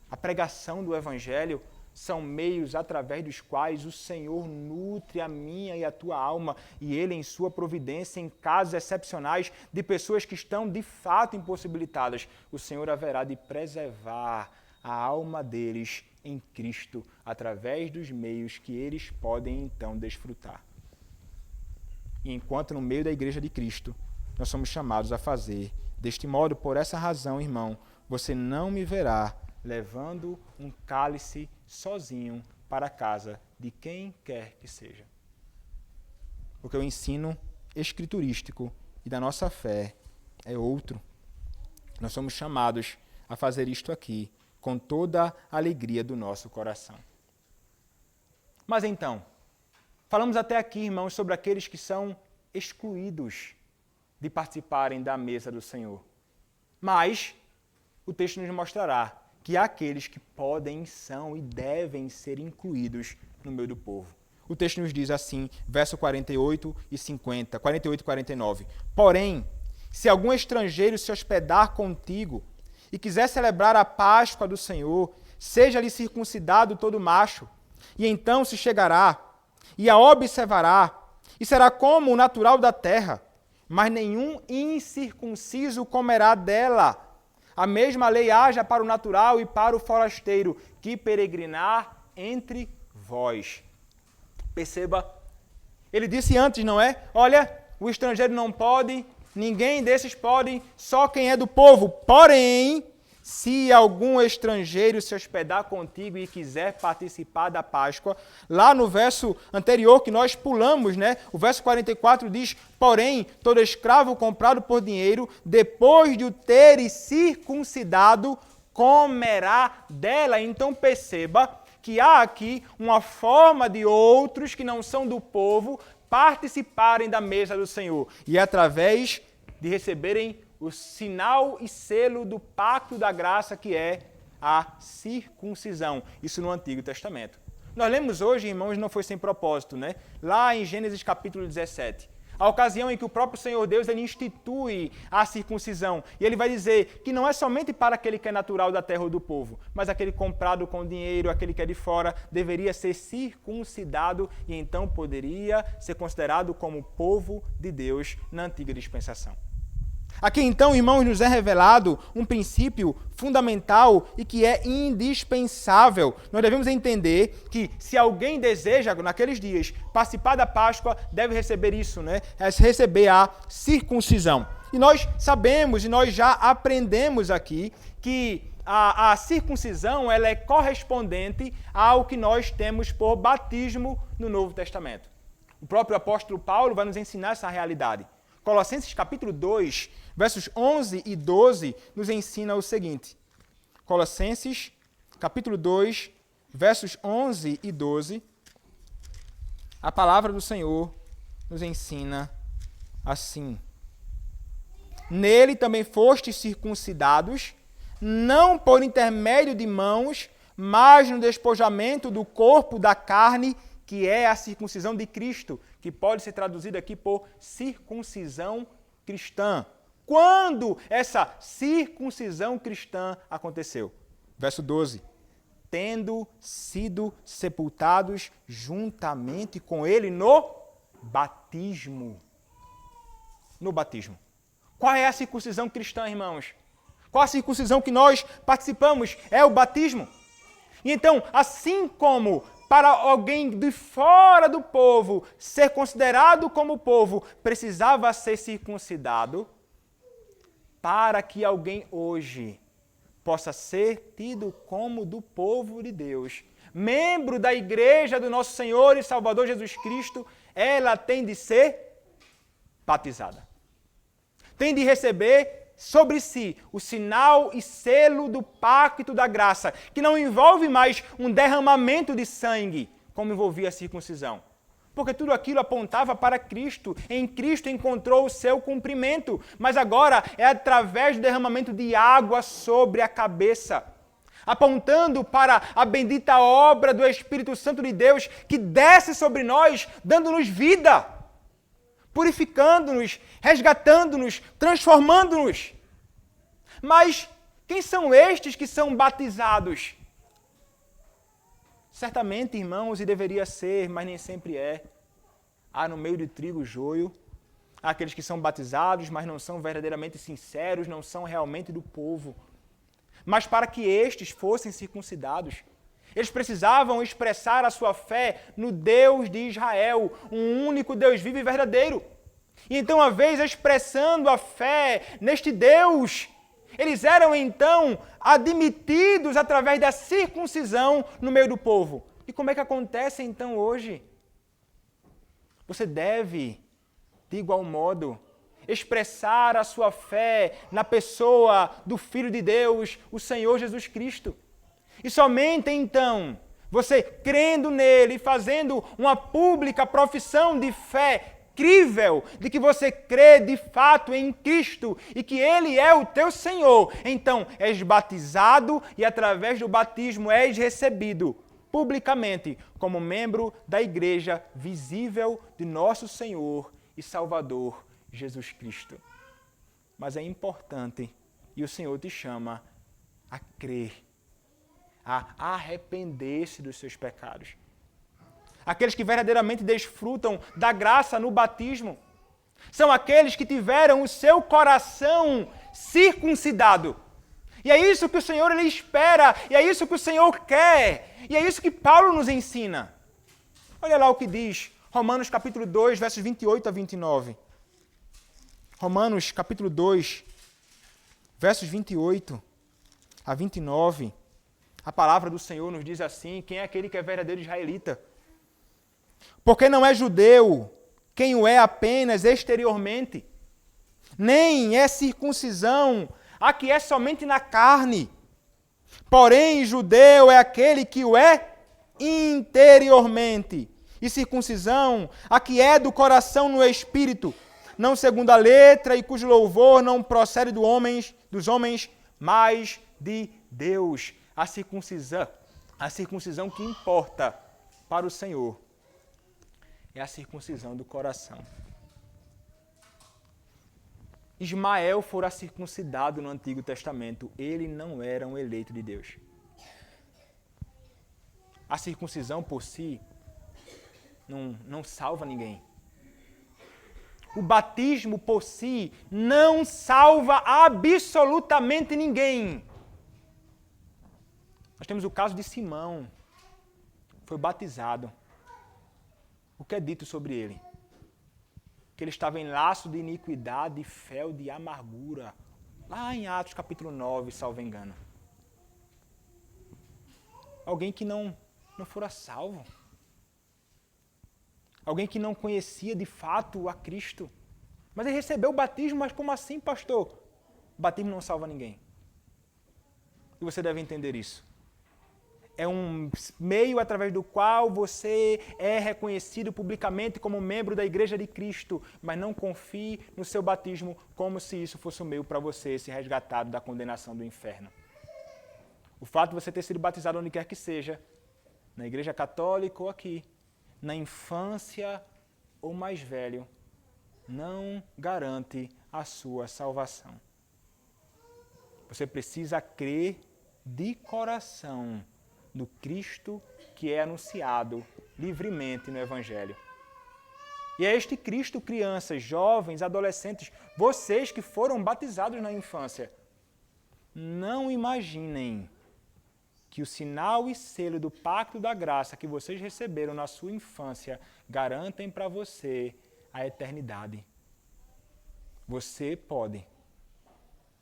[SPEAKER 1] a pregação do Evangelho. São meios através dos quais o Senhor nutre a minha e a tua alma, e Ele, em sua providência, em casos excepcionais de pessoas que estão de fato impossibilitadas, o Senhor haverá de preservar a alma deles em Cristo, através dos meios que eles podem então desfrutar. E enquanto no meio da Igreja de Cristo, nós somos chamados a fazer deste modo. Por essa razão, irmão, você não me verá levando um cálice sozinho para a casa de quem quer que seja. Porque o ensino escriturístico e da nossa fé é outro. Nós somos chamados a fazer isto aqui com toda a alegria do nosso coração. Mas então, falamos até aqui, irmãos, sobre aqueles que são excluídos de participarem da mesa do Senhor. Mas o texto nos mostrará que há aqueles que podem, são e devem ser incluídos no meio do povo. O texto nos diz assim, verso 48 e 50, 48 e 49. Porém, se algum estrangeiro se hospedar contigo e quiser celebrar a Páscoa do Senhor, seja-lhe circuncidado todo macho, e então se chegará e a observará, e será como o natural da terra, mas nenhum incircunciso comerá dela. A mesma lei haja para o natural e para o forasteiro, que peregrinar entre vós. Perceba, ele disse antes, não é? Olha, o estrangeiro não pode, ninguém desses pode, só quem é do povo. Porém, se algum estrangeiro se hospedar contigo e quiser participar da Páscoa, lá no verso anterior que nós pulamos, né? O verso 44 diz, porém, todo escravo comprado por dinheiro, depois de o ter circuncidado, comerá dela. Então perceba que há aqui uma forma de outros que não são do povo participarem da mesa do Senhor. E através de receberem o sinal e selo do pacto da graça, que é a circuncisão. Isso no Antigo Testamento. Nós lemos hoje, irmãos, não foi sem propósito, né? Lá em Gênesis capítulo 17. A ocasião em que o próprio Senhor Deus ele institui a circuncisão. E ele vai dizer que não é somente para aquele que é natural da terra ou do povo, mas aquele comprado com dinheiro, aquele que é de fora, deveria ser circuncidado e então poderia ser considerado como povo de Deus na antiga dispensação. Aqui então, irmãos, nos é revelado um princípio fundamental e que é indispensável. Nós devemos entender que se alguém deseja, naqueles dias, participar da Páscoa, deve receber isso, né? É receber a circuncisão. E nós sabemos, e nós já aprendemos aqui, que a circuncisão ela é correspondente ao que nós temos por batismo no Novo Testamento. O próprio apóstolo Paulo vai nos ensinar essa realidade. Colossenses capítulo 2, versos 11 e 12, nos ensina o seguinte. Colossenses capítulo 2, versos 11 e 12, a palavra do Senhor nos ensina assim. Nele também fostes circuncidados, não por intermédio de mãos, mas no despojamento do corpo da carne, que é a circuncisão de Cristo, que pode ser traduzida aqui por circuncisão cristã. Quando essa circuncisão cristã aconteceu? Verso 12. Tendo sido sepultados juntamente com ele no batismo. No batismo. Qual é a circuncisão cristã, irmãos? Qual a circuncisão que nós participamos? É o batismo. E então, assim como para alguém de fora do povo ser considerado como povo, precisava ser circuncidado, para que alguém hoje possa ser tido como do povo de Deus, membro da igreja do nosso Senhor e Salvador Jesus Cristo, ela tem de ser batizada. Tem de receber sobre si o sinal e selo do pacto da graça, que não envolve mais um derramamento de sangue, como envolvia a circuncisão. Porque tudo aquilo apontava para Cristo. Em Cristo encontrou o seu cumprimento. Mas agora é através do derramamento de água sobre a cabeça, apontando para a bendita obra do Espírito Santo de Deus que desce sobre nós, dando-nos vida, purificando-nos, resgatando-nos, transformando-nos. Mas quem são estes que são batizados? Certamente, irmãos, e deveria ser, mas nem sempre é. Há no meio de trigo joio, há aqueles que são batizados, mas não são verdadeiramente sinceros, não são realmente do povo. Mas para que estes fossem circuncidados, eles precisavam expressar a sua fé no Deus de Israel, um único Deus vivo e verdadeiro. E então, uma vez expressando a fé neste Deus, eles eram então admitidos através da circuncisão no meio do povo. E como é que acontece então hoje? Você deve, de igual modo, expressar a sua fé na pessoa do Filho de Deus, o Senhor Jesus Cristo. E somente então, você crendo nele e fazendo uma pública profissão de fé crível, de que você crê de fato em Cristo e que Ele é o teu Senhor, então és batizado e através do batismo és recebido publicamente como membro da igreja visível de nosso Senhor e Salvador Jesus Cristo. Mas é importante, e o Senhor te chama a crer, a arrepender-se dos seus pecados. Aqueles que verdadeiramente desfrutam da graça no batismo são aqueles que tiveram o seu coração circuncidado. E é isso que o Senhor ele espera, e é isso que o Senhor quer, e é isso que Paulo nos ensina. Olha lá o que diz Romanos capítulo 2, versos 28 a 29. Romanos capítulo 2, versos 28 a 29. A palavra do Senhor nos diz assim: quem é aquele que é verdadeiro israelita? Porque não é judeu quem o é apenas exteriormente, nem é circuncisão a que é somente na carne. Porém, judeu é aquele que o é interiormente, e circuncisão a que é do coração no espírito, não segundo a letra, e cujo louvor não procede dos homens, mas de Deus. A circuncisão que importa para o Senhor é a circuncisão do coração. Ismael fora circuncidado no Antigo Testamento. Ele não era um eleito de Deus. A circuncisão por si não salva ninguém. O batismo por si não salva absolutamente ninguém. Nós temos o caso de Simão. Foi batizado. O que é dito sobre ele? Que ele estava em laço de iniquidade, fel de amargura. Lá em Atos capítulo 9, salvo engano. Alguém que não fora salvo. Alguém que não conhecia de fato a Cristo. Mas ele recebeu o batismo, mas como assim, pastor? O batismo não salva ninguém. E você deve entender isso. É um meio através do qual você é reconhecido publicamente como membro da Igreja de Cristo, mas não confie no seu batismo como se isso fosse o meio para você ser resgatado da condenação do inferno. O fato de você ter sido batizado onde quer que seja, na Igreja Católica ou aqui, na infância ou mais velho, não garante a sua salvação. Você precisa crer de coração no Cristo que é anunciado livremente no Evangelho. E é este Cristo, crianças, jovens, adolescentes, vocês que foram batizados na infância, não imaginem que o sinal e selo do pacto da graça que vocês receberam na sua infância garantem para você a eternidade. Você pode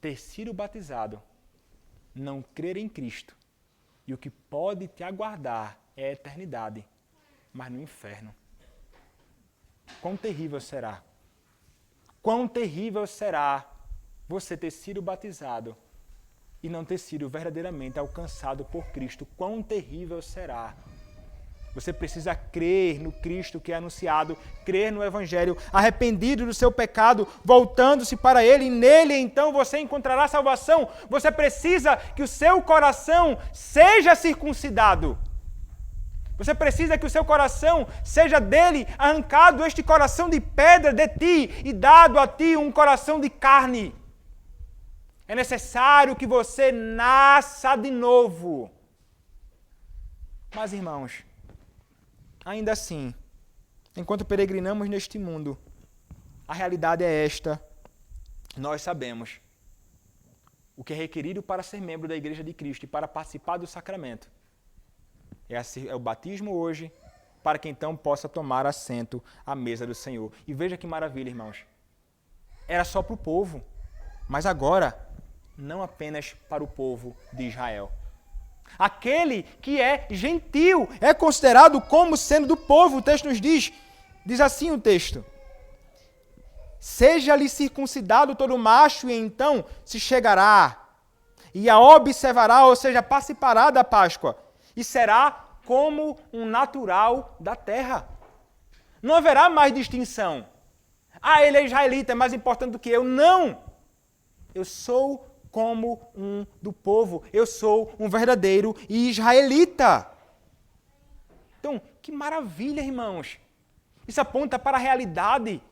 [SPEAKER 1] ter sido batizado, não crer em Cristo, e o que pode te aguardar é a eternidade, mas no inferno. Quão terrível será? Quão terrível será você ter sido batizado e não ter sido verdadeiramente alcançado por Cristo? Quão terrível será? Você precisa crer no Cristo que é anunciado, crer no Evangelho, arrependido do seu pecado, voltando-se para Ele, e nele então você encontrará salvação. Você precisa que o seu coração seja circuncidado. Você precisa que o seu coração seja dele arrancado este coração de pedra de ti e dado a ti um coração de carne. É necessário que você nasça de novo. Mas, irmãos, ainda assim, enquanto peregrinamos neste mundo, a realidade é esta. Nós sabemos o que é requerido para ser membro da Igreja de Cristo e para participar do sacramento. É o batismo hoje, para que então possa tomar assento à mesa do Senhor. E veja que maravilha, irmãos. Era só para o povo, mas agora, não apenas para o povo de Israel. Aquele que é gentil é considerado como sendo do povo. O texto nos diz assim o texto: seja-lhe circuncidado todo macho, e então se chegará, e a observará, ou seja, participará da Páscoa, e será como um natural da terra. Não haverá mais distinção. Ele é israelita, é mais importante do que eu. Não! Eu sou como um do povo. Eu sou um verdadeiro israelita. Então, que maravilha, irmãos. Isso aponta para a realidade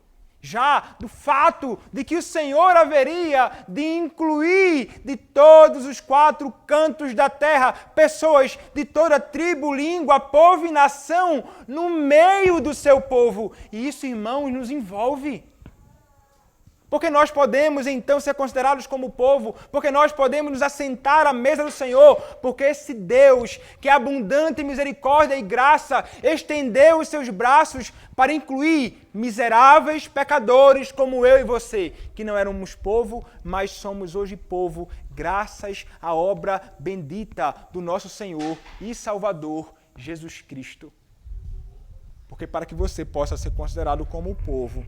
[SPEAKER 1] já do fato de que o Senhor haveria de incluir de todos os 4 cantos da terra pessoas de toda tribo, língua, povo e nação no meio do seu povo. E isso, irmãos, nos envolve. Porque nós podemos, então, ser considerados como povo, porque nós podemos nos assentar à mesa do Senhor, porque esse Deus, que é abundante em misericórdia e graça, estendeu os seus braços para incluir miseráveis pecadores como eu e você, que não éramos povo, mas somos hoje povo, graças à obra bendita do nosso Senhor e Salvador, Jesus Cristo. Porque para que você possa ser considerado como povo,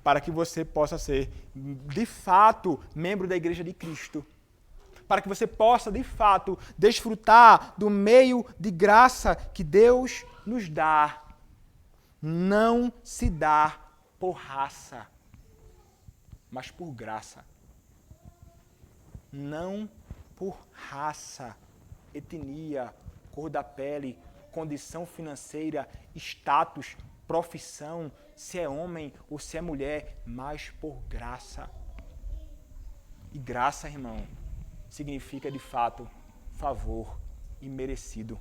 [SPEAKER 1] para que você possa ser, de fato, membro da Igreja de Cristo, para que você possa, de fato, desfrutar do meio de graça que Deus nos dá, não se dá por raça, mas por graça. Não por raça, etnia, cor da pele, condição financeira, status, profissão, se é homem ou se é mulher, mas por graça. E graça, irmão, significa de fato favor imerecido.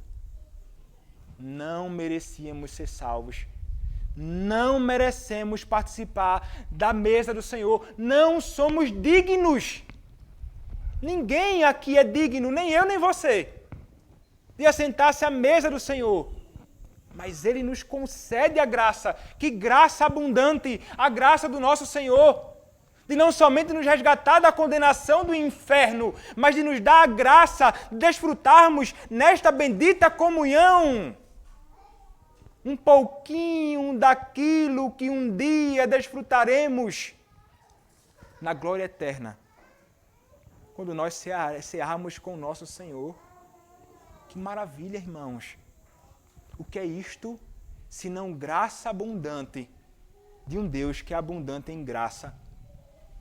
[SPEAKER 1] Não merecíamos ser salvos. Não merecemos participar da mesa do Senhor. Não somos dignos. Ninguém aqui é digno, nem eu nem você, de assentar-se à mesa do Senhor. Mas Ele nos concede a graça. Que graça abundante! A graça do nosso Senhor. De não somente nos resgatar da condenação do inferno, mas de nos dar a graça de desfrutarmos nesta bendita comunhão um pouquinho daquilo que um dia desfrutaremos na glória eterna, quando nós cearmos com o nosso Senhor. Que maravilha, irmãos! O que é isto, senão graça abundante de um Deus que é abundante em graça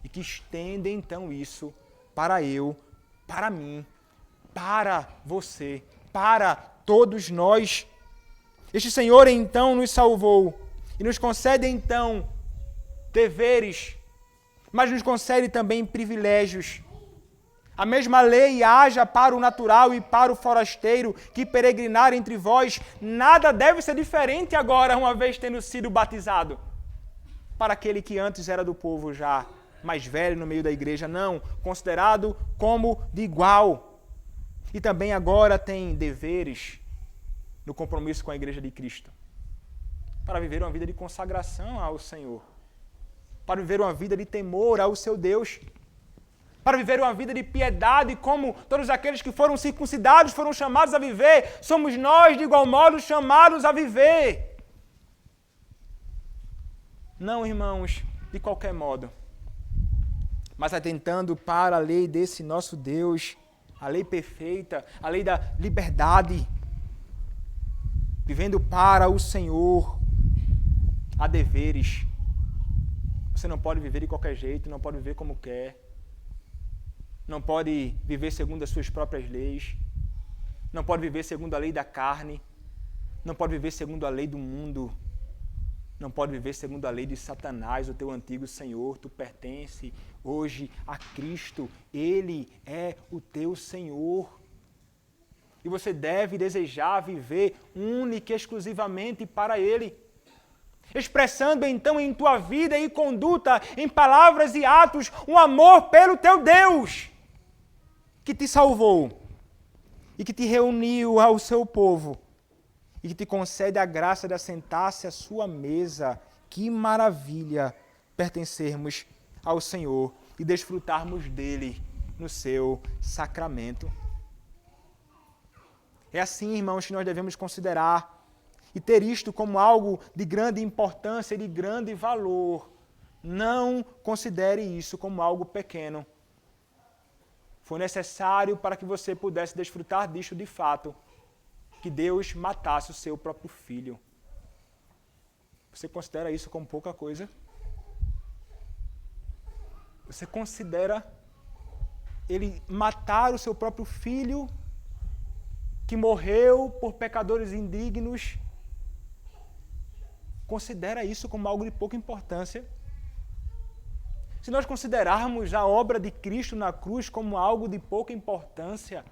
[SPEAKER 1] e que estende então isso para eu, para mim, para você, para todos nós. Este Senhor então nos salvou e nos concede então deveres, mas nos concede também privilégios. A mesma lei haja para o natural e para o forasteiro que peregrinar entre vós. Nada deve ser diferente agora, uma vez tendo sido batizado. Para aquele que antes era do povo já, mais velho no meio da igreja, não, considerado como de igual. E também agora tem deveres no compromisso com a Igreja de Cristo, para viver uma vida de consagração ao Senhor, para viver uma vida de temor ao seu Deus. para viver uma vida de piedade, como todos aqueles que foram circuncidados foram chamados a viver, somos nós, de igual modo, chamados a viver. Não, irmãos, de qualquer modo, mas atentando para a lei desse nosso Deus, a lei perfeita, a lei da liberdade, vivendo para o Senhor, há deveres. Você não pode viver de qualquer jeito, não pode viver como quer, não pode viver segundo as suas próprias leis, não pode viver segundo a lei da carne, não pode viver segundo a lei do mundo, não pode viver segundo a lei de Satanás, o teu antigo senhor. Tu pertence hoje a Cristo, Ele é o teu Senhor. E você deve desejar viver única e exclusivamente para Ele, expressando então em tua vida e conduta, em palavras e atos, um amor pelo teu Deus, que te salvou e que te reuniu ao seu povo e que te concede a graça de assentar-se à sua mesa. Que maravilha pertencermos ao Senhor e desfrutarmos dele no seu sacramento. É assim, irmãos, que nós devemos considerar e ter isto como algo de grande importância e de grande valor. Não considere isso como algo pequeno. Foi necessário para que você pudesse desfrutar disto de fato, que Deus matasse o seu próprio filho. Você considera isso como pouca coisa? Você considera ele matar o seu próprio filho, que morreu por pecadores indignos? Considera isso como algo de pouca importância? Se nós considerarmos a obra de Cristo na cruz como algo de pouca importância,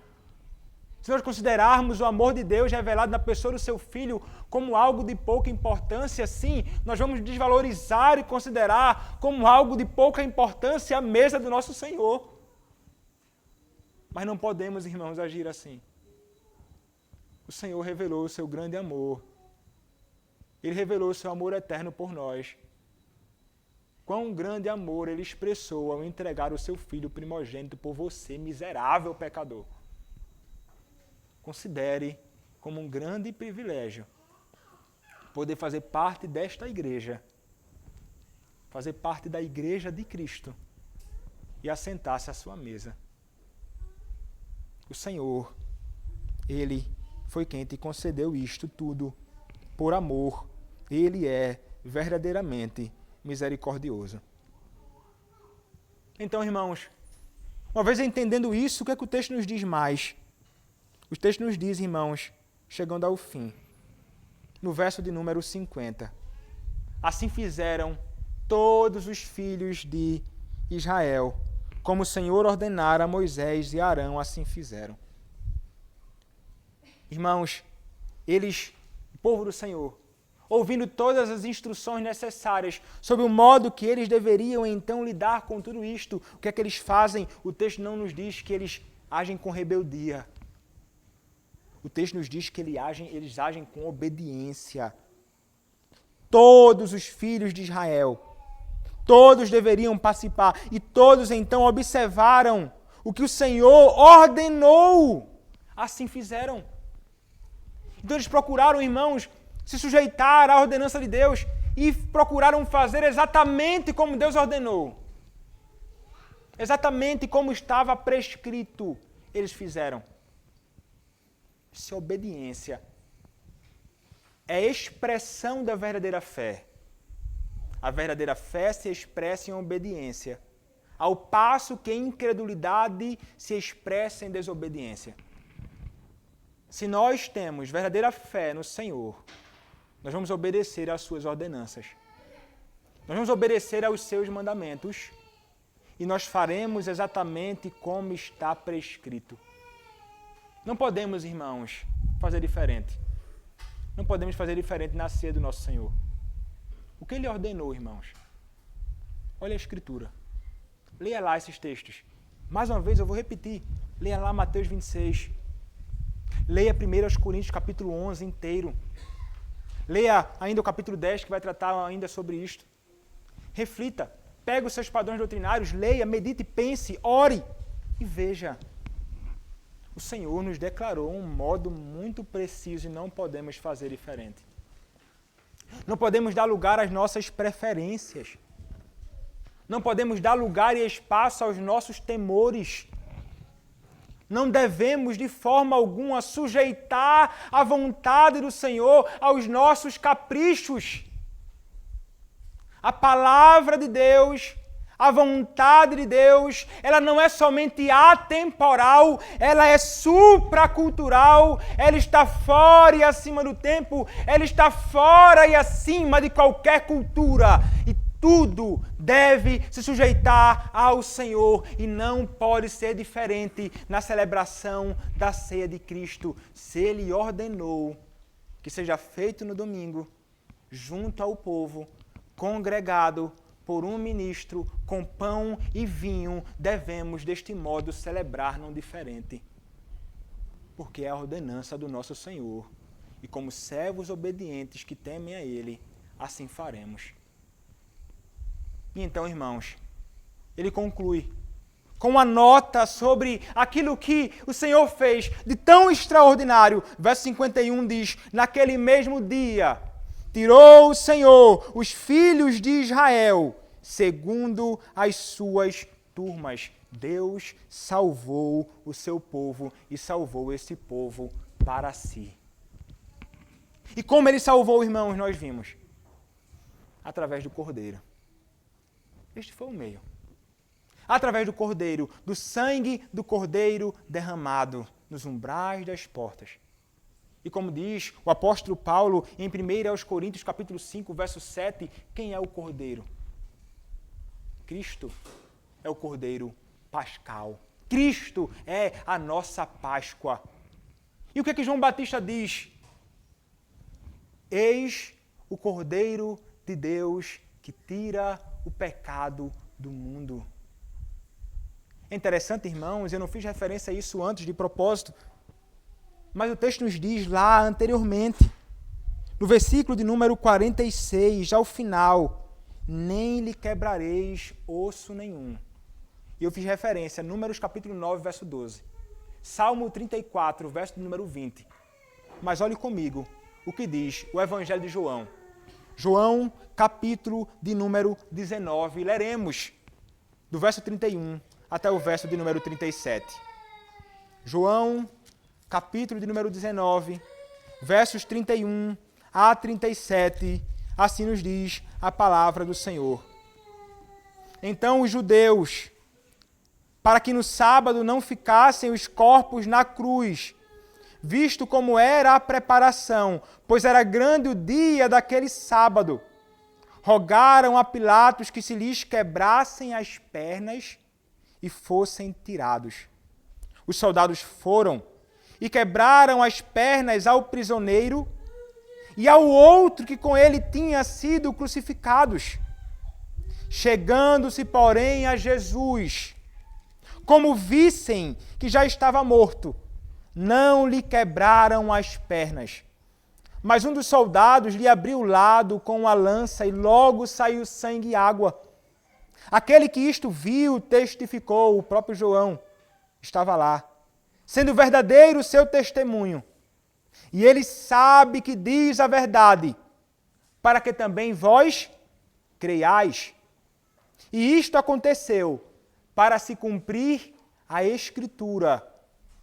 [SPEAKER 1] se nós considerarmos o amor de Deus revelado na pessoa do seu Filho como algo de pouca importância, sim, nós vamos desvalorizar e considerar como algo de pouca importância a mesa do nosso Senhor. Mas não podemos, irmãos, agir assim. O Senhor revelou o seu grande amor. Ele revelou o seu amor eterno por nós. Quão grande amor Ele expressou ao entregar o seu Filho primogênito por você, miserável pecador. Considere como um grande privilégio poder fazer parte desta igreja, fazer parte da igreja de Cristo e assentar-se à sua mesa. O Senhor, Ele foi quem te concedeu isto tudo por amor. Ele é verdadeiramente misericordioso. Então, irmãos, uma vez entendendo isso, o que é que o texto nos diz mais? O texto nos diz, irmãos, chegando ao fim, no verso de número 50. Assim fizeram todos os filhos de Israel, como o Senhor ordenara a Moisés e Arão, assim fizeram. Irmãos, eles, o povo do Senhor, ouvindo todas as instruções necessárias sobre o modo que eles deveriam então lidar com tudo isto, o que é que eles fazem? O texto não nos diz que eles agem com rebeldia. O texto nos diz que eles agem com obediência. Todos os filhos de Israel, todos deveriam participar e todos então observaram o que o Senhor ordenou. Assim fizeram. Então eles procuraram, irmãos, se sujeitar à ordenança de Deus e procuraram fazer exatamente como Deus ordenou. Exatamente como estava prescrito, eles fizeram. Isso é obediência. É expressão da verdadeira fé. A verdadeira fé se expressa em obediência, ao passo que a incredulidade se expressa em desobediência. Se nós temos verdadeira fé no Senhor, nós vamos obedecer às suas ordenanças. Nós vamos obedecer aos seus mandamentos e nós faremos exatamente como está prescrito. Não podemos, irmãos, fazer diferente. Não podemos fazer diferente na ceia do nosso Senhor. O que Ele ordenou, irmãos? Olha a Escritura. Leia lá esses textos. Mais uma vez, eu vou repetir. Leia lá Mateus 26. Leia 1 Coríntios capítulo 11 inteiro. Leia ainda o capítulo 10, que vai tratar ainda sobre isto. Reflita. Pega os seus padrões doutrinários, leia, medite, pense, ore e veja. O Senhor nos declarou um modo muito preciso e não podemos fazer diferente. Não podemos dar lugar às nossas preferências. Não podemos dar lugar e espaço aos nossos temores. Não devemos de forma alguma sujeitar a vontade do Senhor aos nossos caprichos. A palavra de Deus, a vontade de Deus, ela não é somente atemporal, ela é supracultural, ela está fora e acima do tempo, ela está fora e acima de qualquer cultura. E tudo deve se sujeitar ao Senhor e não pode ser diferente na celebração da ceia de Cristo. Se Ele ordenou que seja feito no domingo, junto ao povo, congregado por um ministro, com pão e vinho, devemos deste modo celebrar não diferente. Porque é a ordenança do nosso Senhor. E como servos obedientes que temem a Ele, assim faremos. E então, irmãos, ele conclui com uma nota sobre aquilo que o Senhor fez de tão extraordinário. Verso 51 diz, naquele mesmo dia, tirou o Senhor os filhos de Israel, segundo as suas turmas. Deus salvou o seu povo e salvou esse povo para si. E como ele salvou, irmãos, nós vimos? Através do Cordeiro. Este foi o meio. Através do Cordeiro, do sangue do Cordeiro derramado nos umbrais das portas. E como diz o apóstolo Paulo em 1 Coríntios capítulo 5, verso 7, quem é o Cordeiro? Cristo é o Cordeiro pascal. Cristo é a nossa Páscoa. E o que é que João Batista diz? Eis o Cordeiro de Deus que tira o pecado do mundo. É interessante, irmãos, eu não fiz referência a isso antes de propósito, mas o texto nos diz lá anteriormente, no versículo de número 46, ao final, nem lhe quebrareis osso nenhum. E eu fiz referência a Números capítulo 9, verso 12. Salmo 34, verso número 20. Mas olhe comigo o que diz o Evangelho de João. João, capítulo de número 19. Leremos do verso 31 até o verso de número 37. João, capítulo de número 19, versos 31 a 37, assim nos diz a palavra do Senhor. Então os judeus, para que no sábado não ficassem os corpos na cruz, visto como era a preparação, pois era grande o dia daquele sábado, rogaram a Pilatos que se lhes quebrassem as pernas e fossem tirados. Os soldados foram e quebraram as pernas ao prisioneiro e ao outro que com ele tinha sido crucificados. Chegando-se, porém, a Jesus, como vissem que já estava morto, não lhe quebraram as pernas. Mas um dos soldados lhe abriu o lado com uma lança e logo saiu sangue e água. Aquele que isto viu testificou, o próprio João estava lá, sendo verdadeiro o seu testemunho. E ele sabe que diz a verdade, para que também vós creiais. E isto aconteceu para se cumprir a Escritura: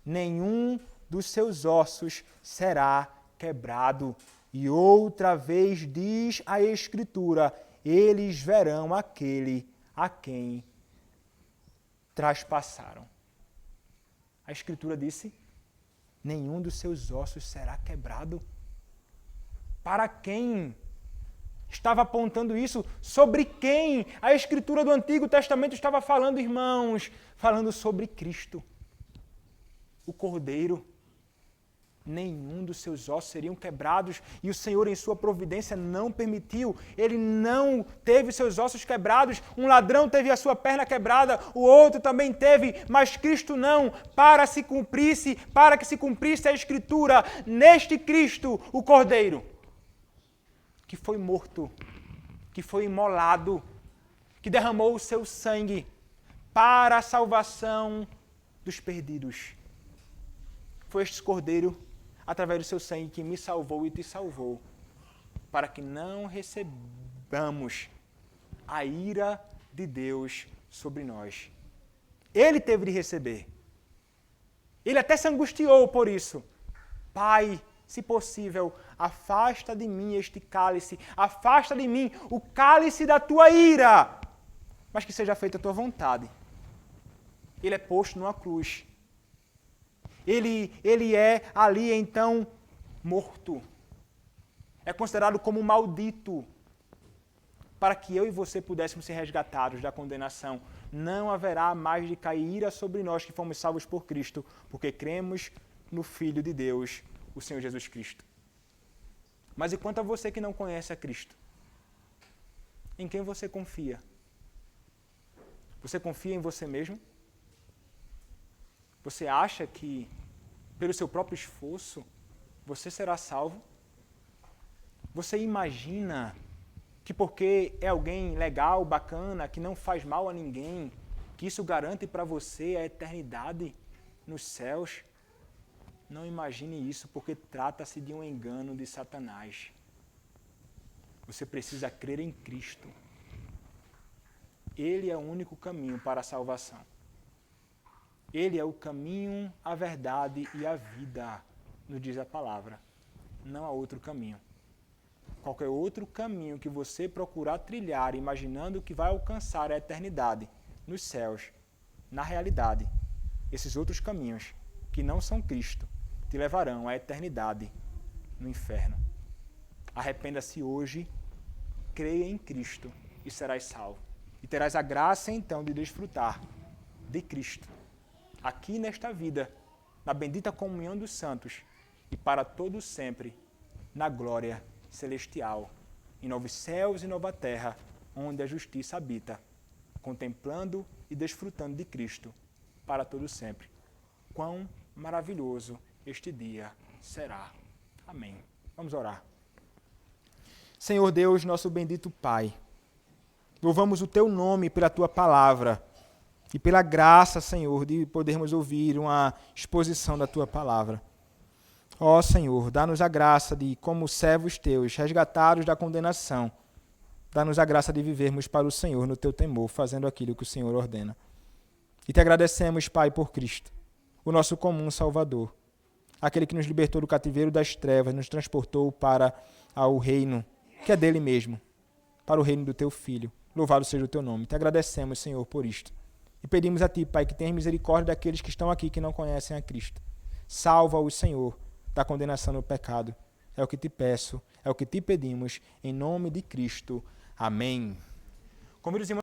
[SPEAKER 1] nenhum dos seus ossos será quebrado. E outra vez diz a Escritura: eles verão aquele a quem traspassaram. A Escritura disse: nenhum dos seus ossos será quebrado. Para quem estava apontando isso? Sobre quem a Escritura do Antigo Testamento estava falando, irmãos? Falando sobre Cristo, o Cordeiro. Nenhum dos seus ossos seriam quebrados, e o Senhor, em sua providência, não permitiu. Ele não teve seus ossos quebrados. Um ladrão teve a sua perna quebrada, o outro também teve, mas Cristo não, para que se cumprisse a Escritura, neste Cristo, o Cordeiro, que foi morto, que foi imolado, que derramou o seu sangue para a salvação dos perdidos. Foi este Cordeiro, através do seu sangue, que me salvou e te salvou, para que não recebamos a ira de Deus sobre nós. Ele teve de receber. Ele até se angustiou por isso. Pai, se possível, afasta de mim este cálice, afasta de mim o cálice da tua ira, mas que seja feita a tua vontade. Ele é posto numa cruz. Ele é ali, então, morto. É considerado como maldito, para que eu e você pudéssemos ser resgatados da condenação. Não haverá mais de cair ira sobre nós que fomos salvos por Cristo, porque cremos no Filho de Deus, o Senhor Jesus Cristo. Mas e quanto a você que não conhece a Cristo? Em quem você confia? Você confia em você mesmo? Você acha que, pelo seu próprio esforço, você será salvo? Você imagina que porque é alguém legal, bacana, que não faz mal a ninguém, que isso garante para você a eternidade nos céus? Não imagine isso, porque trata-se de um engano de Satanás. Você precisa crer em Cristo. Ele é o único caminho para a salvação. Ele é o caminho, a verdade e a vida, nos diz a palavra. Não há outro caminho. Qualquer outro caminho que você procurar trilhar, imaginando que vai alcançar a eternidade nos céus, na realidade, esses outros caminhos, que não são Cristo, te levarão à eternidade no inferno. Arrependa-se hoje, creia em Cristo e serás salvo. E terás a graça, então, de desfrutar de Cristo, aqui nesta vida, na bendita comunhão dos santos e para todo sempre, na glória celestial, em novos céus e nova terra, onde a justiça habita, contemplando e desfrutando de Cristo para todo sempre. Quão maravilhoso este dia será. Amém. Vamos orar. Senhor Deus, nosso bendito Pai, louvamos o Teu nome pela Tua palavra e pela graça, Senhor, de podermos ouvir uma exposição da Tua palavra. Ó Senhor, dá-nos a graça de, como servos Teus, resgatados da condenação, dá-nos a graça de vivermos para o Senhor no Teu temor, fazendo aquilo que o Senhor ordena. E Te agradecemos, Pai, por Cristo, o nosso comum Salvador, aquele que nos libertou do cativeiro das trevas, nos transportou para o reino, que é dele mesmo, para o reino do Teu Filho. Louvado seja o Teu nome. Te agradecemos, Senhor, por isto. E pedimos a Ti, Pai, que tenhas misericórdia daqueles que estão aqui que não conhecem a Cristo. Salva-os, Senhor, da condenação no pecado. É o que Te peço, é o que Te pedimos, em nome de Cristo. Amém. Convido os irmãos